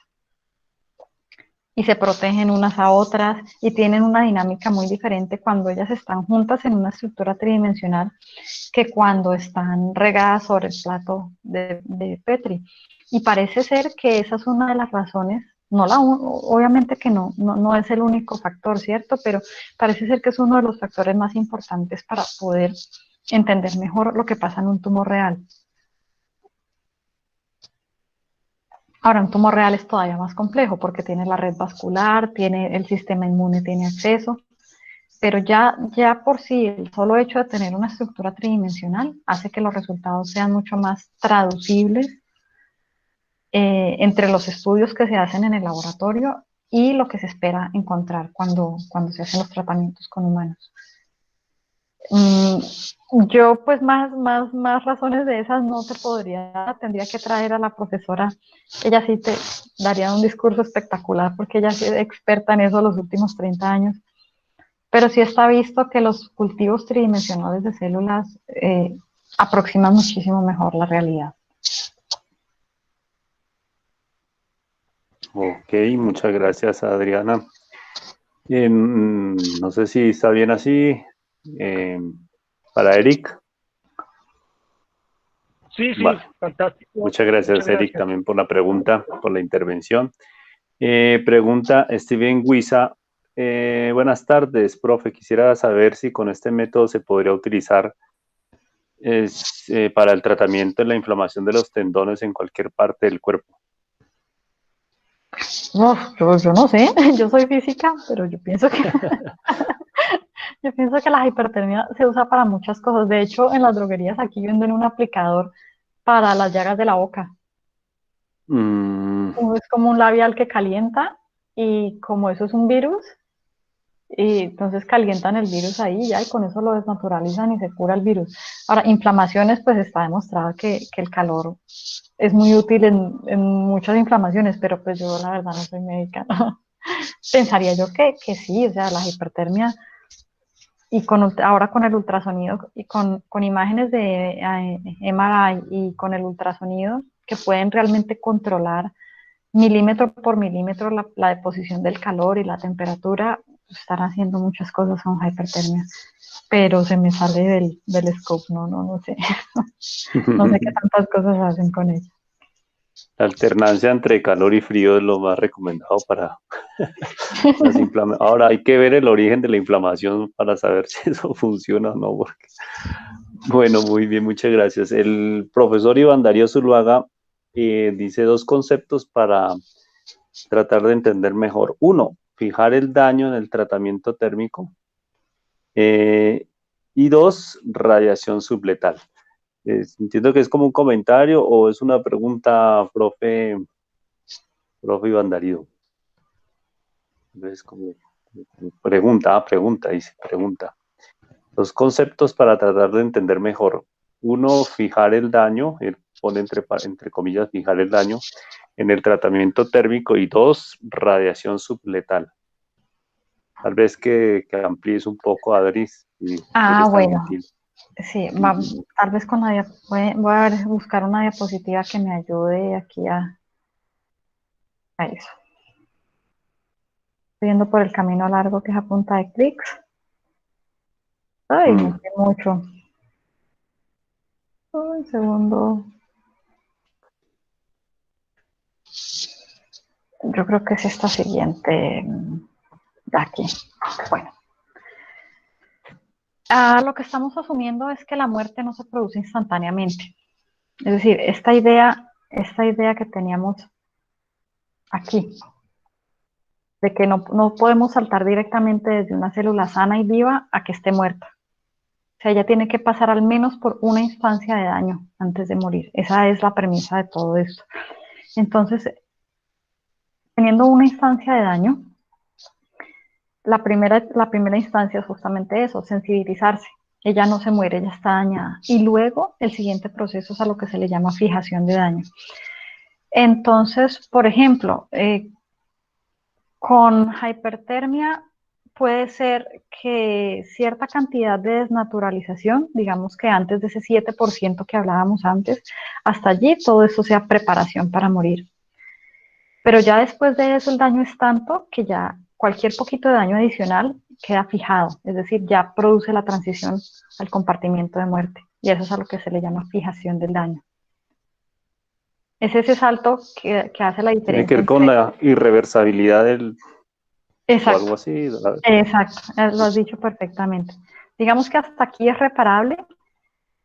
y se protegen unas a otras y tienen una dinámica muy diferente cuando ellas están juntas en una estructura tridimensional que cuando están regadas sobre el plato de Petri. Y parece ser que esa es una de las razones, obviamente que no es el único factor, ¿cierto? Pero parece ser que es uno de los factores más importantes para poder entender mejor lo que pasa en un tumor real. Ahora, un tumor real es todavía más complejo porque tiene la red vascular, tiene el sistema inmune, tiene acceso, pero ya por sí el solo hecho de tener una estructura tridimensional hace que los resultados sean mucho más traducibles entre los estudios que se hacen en el laboratorio y lo que se espera encontrar cuando se hacen los tratamientos con humanos. Yo pues más razones de esas no te podría, tendría que traer a la profesora, ella sí te daría un discurso espectacular porque ella sí es experta en eso los últimos 30 años, pero sí está visto que los cultivos tridimensionales de células aproximan muchísimo mejor la realidad. Ok, muchas gracias, Adriana. No sé si está bien así. Para Eric. Sí, Vale. fantástico. Muchas gracias, Eric, también por la pregunta, por la intervención. Pregunta Steven Huiza. Buenas tardes, profe. Quisiera saber si con este método se podría utilizar para el tratamiento de la inflamación de los tendones en cualquier parte del cuerpo. No, yo no sé, yo soy física, pero yo pienso que yo pienso que la hipertermia se usa para muchas cosas. De hecho, en las droguerías aquí venden un aplicador para las llagas de la boca. Es como un labial que calienta y como eso es un virus, y entonces calientan el virus ahí ya y con eso lo desnaturalizan y se cura el virus. Ahora, inflamaciones, pues está demostrado que el calor es muy útil en muchas inflamaciones, pero pues yo la verdad no soy médica. Pensaría yo que sí, o sea, la hipertermia y ahora con el ultrasonido y con imágenes de MRI y con el ultrasonido que pueden realmente controlar milímetro por milímetro la deposición del calor y la temperatura, están haciendo muchas cosas con hipertermia, pero se me sale del scope, no sé. No sé qué tantas cosas hacen con ella. La alternancia entre calor y frío es lo más recomendado para las inflamaciones. Ahora hay que ver el origen de la inflamación para saber si eso funciona o no. Porque... Bueno, muy bien, muchas gracias. El profesor Iván Darío Zuluaga dice dos conceptos para tratar de entender mejor. Uno, fijar el daño en el tratamiento térmico. Y dos, radiación subletal. Entiendo que es como un comentario o es una pregunta, profe profe Iván Darío. Entonces, como pregunta, dice, pregunta. Los conceptos para tratar de entender mejor. Uno, fijar el daño, él pone entre comillas, fijar el daño en el tratamiento térmico, y dos, radiación subletal. Tal vez que amplíes un poco, Adris, si eres tan Bueno, gentil. sí, tal vez con la voy a buscar una diapositiva que me ayude aquí a eso. Estoy yendo por el camino largo que es a punta de clics. Ay, no sé mucho. Un segundo. Yo creo que es esta siguiente de aquí. Bueno. Lo que estamos asumiendo es que la muerte no se produce instantáneamente. Es decir, esta idea que teníamos aquí, de que no podemos saltar directamente desde una célula sana y viva a que esté muerta. O sea, ella tiene que pasar al menos por una instancia de daño antes de morir. Esa es la premisa de todo esto. Entonces, teniendo una instancia de daño, la primera instancia es justamente eso, sensibilizarse. Ella no se muere, ella está dañada. Y luego el siguiente proceso es a lo que se le llama fijación de daño. Entonces, por ejemplo, con hipertermia puede ser que cierta cantidad de desnaturalización, digamos que antes de ese 7% que hablábamos antes, hasta allí todo eso sea preparación para morir. Pero ya después de eso el daño es tanto que ya cualquier poquito de daño adicional queda fijado, es decir, ya produce la transición al compartimiento de muerte. Y eso es a lo que se le llama fijación del daño. Es ese salto que hace la diferencia. Tiene que ver con la irreversibilidad del... Exacto. O algo así. Exacto, lo has dicho perfectamente. Digamos que hasta aquí es reparable,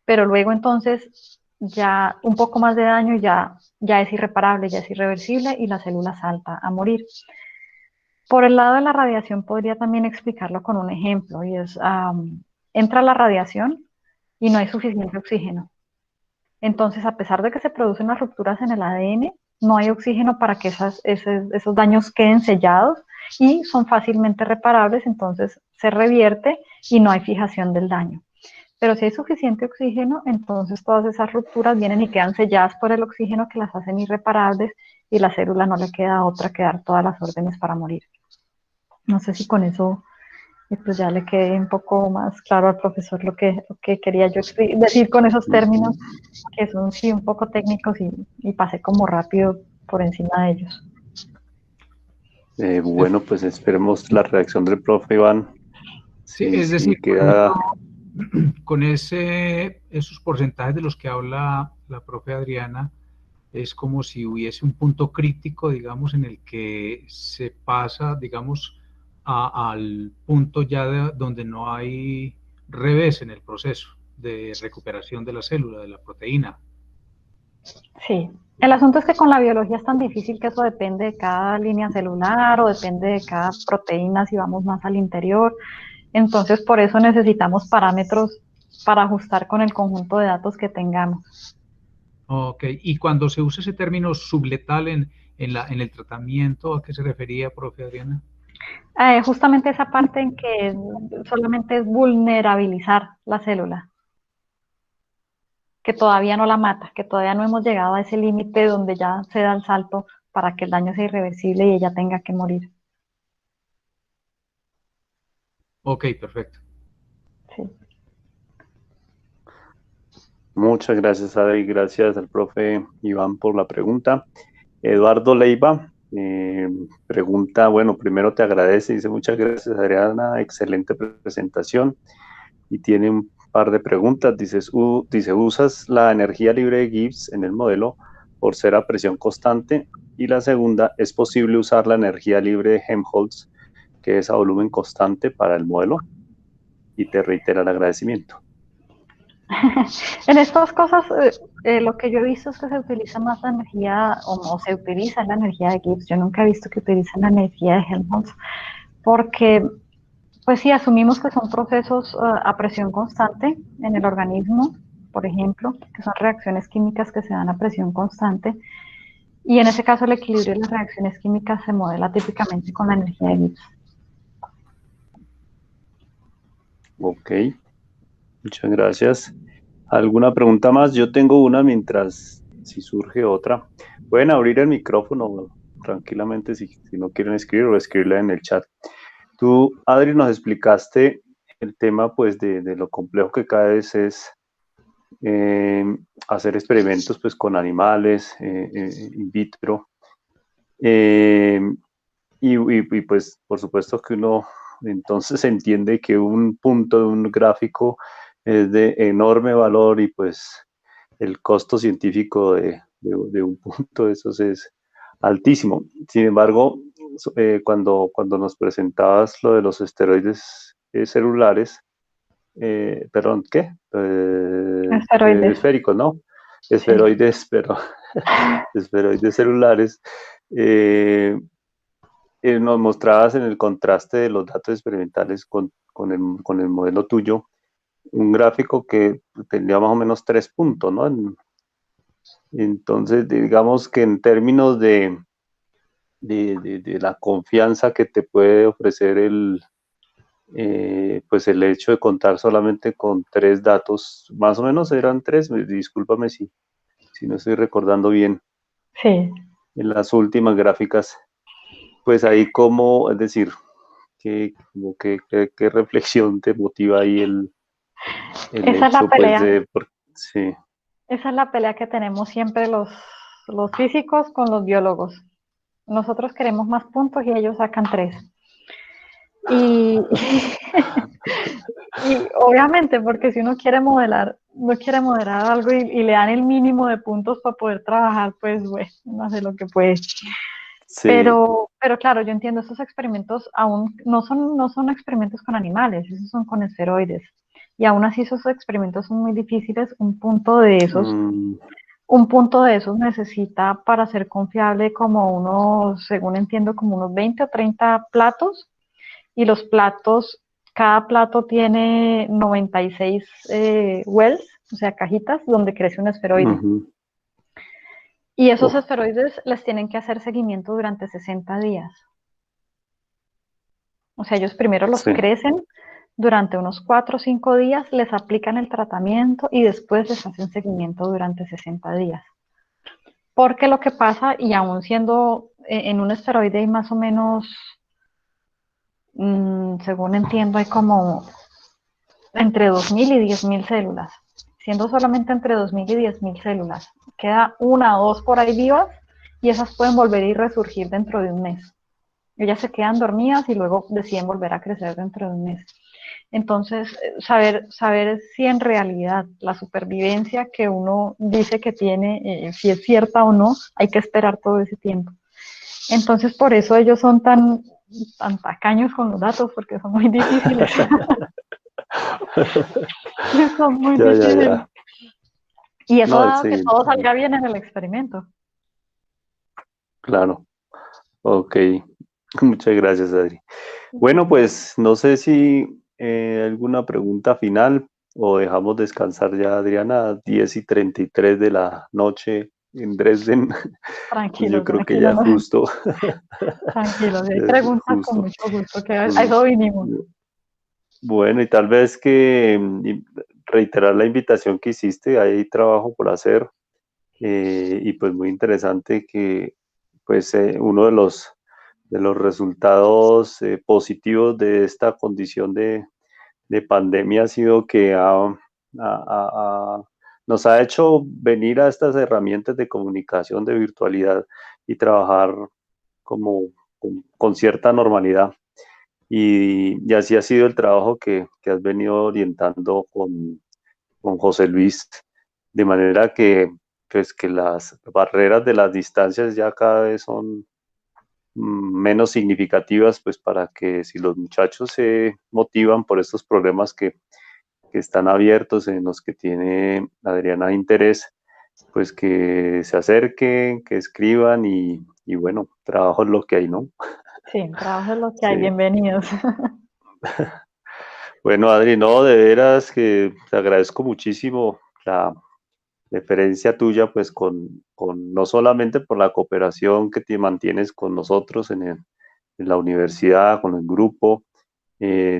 pero luego entonces ya un poco más de daño ya es irreparable, ya es irreversible y la célula salta a morir. Por el lado de la radiación podría también explicarlo con un ejemplo, y es, entra la radiación y no hay suficiente oxígeno. Entonces, a pesar de que se producen las rupturas en el ADN, no hay oxígeno para que esos daños queden sellados y son fácilmente reparables, entonces se revierte y no hay fijación del daño. Pero si hay suficiente oxígeno, entonces todas esas rupturas vienen y quedan selladas por el oxígeno que las hacen irreparables y la célula no le queda otra que dar todas las órdenes para morir. No sé si con eso pues ya le quede un poco más claro al profesor lo que quería yo decir con esos términos que son sí un poco técnicos y pasé como rápido por encima de ellos. Bueno, pues esperemos la reacción del profe Iván. Sí, es decir, queda... con esos porcentajes de los que habla la profe Adriana, es como si hubiese un punto crítico, digamos, en el que se pasa, digamos, al punto ya donde no hay revés en el proceso de recuperación de la célula, de la proteína. Sí, el asunto es que con la biología es tan difícil que eso depende de cada línea celular o depende de cada proteína si vamos más al interior. Entonces, por eso necesitamos parámetros para ajustar con el conjunto de datos que tengamos. Ok, y cuando se usa ese término subletal en el tratamiento, ¿a qué se refería, profe Adriana? Justamente esa parte en que solamente es vulnerabilizar la célula, que todavía no la mata, que todavía no hemos llegado a ese límite donde ya se da el salto para que el daño sea irreversible y ella tenga que morir. Ok, perfecto. Sí. Muchas gracias, Ada, y gracias al profe Iván por la pregunta. Eduardo Leiva pregunta, bueno, primero te agradece, dice muchas gracias, Adriana, excelente presentación, y tiene un par de preguntas. Dice, ¿usas la energía libre de Gibbs en el modelo por ser a presión constante? Y la segunda, ¿es posible usar la energía libre de Helmholtz, que es a volumen constante, para el modelo? Y te reitera el agradecimiento. En estas cosas, lo que yo he visto es que se utiliza más la energía, o se utiliza la energía de Gibbs. Yo nunca he visto que utilicen la energía de Helmholtz, porque, pues sí, asumimos que son procesos a presión constante en el organismo, por ejemplo, que son reacciones químicas que se dan a presión constante. Y en ese caso el equilibrio de las reacciones químicas se modela típicamente con la energía de Gibbs. Ok, muchas gracias. ¿Alguna pregunta más? Yo tengo una mientras si surge otra. Pueden abrir el micrófono tranquilamente si no quieren escribir o escribirla en el chat. Tú, Adri, nos explicaste el tema pues de lo complejo que cada vez es hacer experimentos pues con animales in vitro. Y pues por supuesto que uno entonces entiende que un punto de un gráfico es de enorme valor y pues el costo científico de un punto de esos es altísimo. Sin embargo, cuando nos presentabas lo de los esteroides celulares, perdón, ¿qué? Esteroides. Esféricos, ¿no? Sí. Esferoides, pero esferoides celulares. eh, Nos mostrabas en el contraste de los datos experimentales con el modelo tuyo, un gráfico que tenía más o menos 3 puntos, ¿no? Entonces, digamos que en términos de la confianza que te puede ofrecer pues el hecho de contar solamente con 3 datos, más o menos eran 3, discúlpame si no estoy recordando bien, Sí. en las últimas gráficas, pues ahí como, es decir, ¿qué reflexión te motiva ahí el Esa es la hecho, pues, pelea. sí, Esa es la pelea que tenemos siempre los físicos con los biólogos. Nosotros queremos más puntos y ellos sacan 3. Y, y obviamente, porque si uno quiere modelar, no quiere modelar algo y le dan el mínimo de puntos para poder trabajar, pues bueno, no hace lo que puede. sí, Pero claro, yo entiendo, estos experimentos aún no son experimentos con animales, esos son con esteroides. Y aún así esos experimentos son muy difíciles. mm, Un punto de esos necesita para ser confiable como unos, según entiendo, como unos 20 o 30 platos. Y los platos, cada plato tiene 96 wells, o sea, cajitas donde crece un esferoide. ujú. Y esos Uf, esferoides les tienen que hacer seguimiento durante 60 días. O sea, ellos primero los sí, crecen durante unos 4 o 5 días, les aplican el tratamiento y después les hacen seguimiento durante 60 días. Porque lo que pasa, y aún siendo en un esteroide hay más o menos, según entiendo, hay como entre 2.000 y 10.000 células. Siendo solamente entre 2.000 y 10.000 células. Queda una o dos por ahí vivas y esas pueden volver y resurgir dentro de un mes. Ellas se quedan dormidas y luego deciden volver a crecer dentro de un mes. Entonces, saber si en realidad la supervivencia que uno dice que tiene, si es cierta o no, hay que esperar todo ese tiempo. Entonces, por eso ellos son tan tacaños con los datos, porque son muy difíciles. Son muy ya, ya, difíciles. ya. Y eso No, dado que sí, todo salga bien en el experimento. claro. Ok, muchas gracias, Adri. Bueno, pues no sé si alguna pregunta final o dejamos descansar ya, Adriana, 10:33 de la noche en Dresden. Pues yo Tranquilo, creo que tranquilo, ya es no, justo. tranquilo. Si hay Ya es preguntas, con justo. mucho gusto, que a Pues, eso vinimos. bueno, y tal vez que reiterar la invitación que hiciste, hay trabajo por hacer y pues muy interesante que pues uno de los resultados positivos de esta condición de pandemia ha sido que nos ha hecho venir a estas herramientas de comunicación, de virtualidad y trabajar como con cierta normalidad. Y así ha sido el trabajo que has venido orientando con José Luis, de manera que, pues, que las barreras de las distancias ya cada vez son menos significativas, pues para que si los muchachos se motivan por estos problemas que están abiertos, en los que tiene Adriana interés, pues que se acerquen, que escriban y bueno, trabajo es lo que hay, ¿no? Sí, trabajo es lo que hay. Sí. Bienvenidos. Bueno, Adri, no, de veras que te agradezco muchísimo deferencia tuya, pues no solamente por la cooperación que te mantienes con nosotros en la universidad, con el grupo,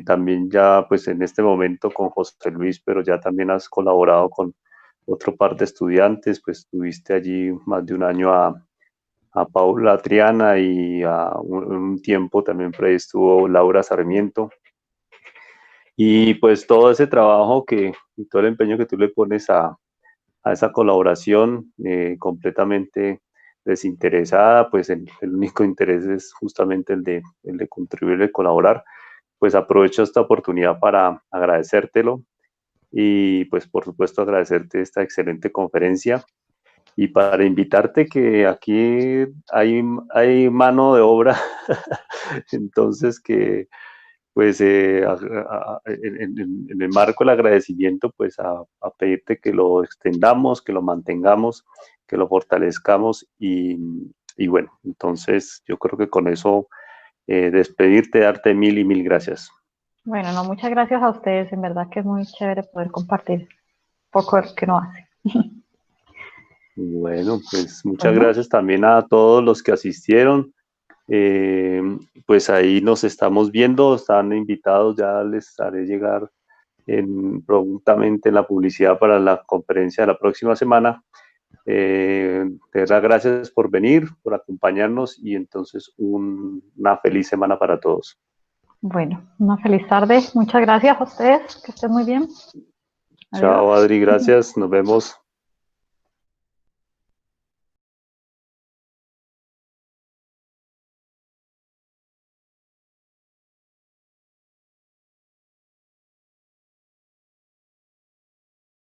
también ya pues en este momento con José Luis, pero ya también has colaborado con otro par de estudiantes, pues tuviste allí más de un año a Paula Triana y un tiempo también por ahí estuvo Laura Sarmiento. Y pues todo ese trabajo y todo el empeño que tú le pones a esa colaboración completamente desinteresada, pues el único interés es justamente el de contribuir y colaborar. Pues aprovecho esta oportunidad para agradecértelo y pues por supuesto agradecerte esta excelente conferencia y para invitarte que aquí hay mano de obra, entonces que pues en el marco del agradecimiento, pues a pedirte que lo extendamos, que lo mantengamos, que lo fortalezcamos y bueno, entonces yo creo que con eso despedirte, darte mil y mil gracias. Bueno, no, muchas gracias a ustedes, en verdad que es muy chévere poder compartir poco de lo que no hace. Bueno, pues muchas gracias también a todos los que asistieron. Pues ahí nos estamos viendo, están invitados, ya les haré llegar prontamente en la publicidad para la conferencia de la próxima semana. De verdad, gracias por venir, por acompañarnos y entonces una feliz semana para todos. Bueno, una feliz tarde. Muchas gracias a ustedes, que estén muy bien. Chao, Adiós. Adri, gracias, nos vemos.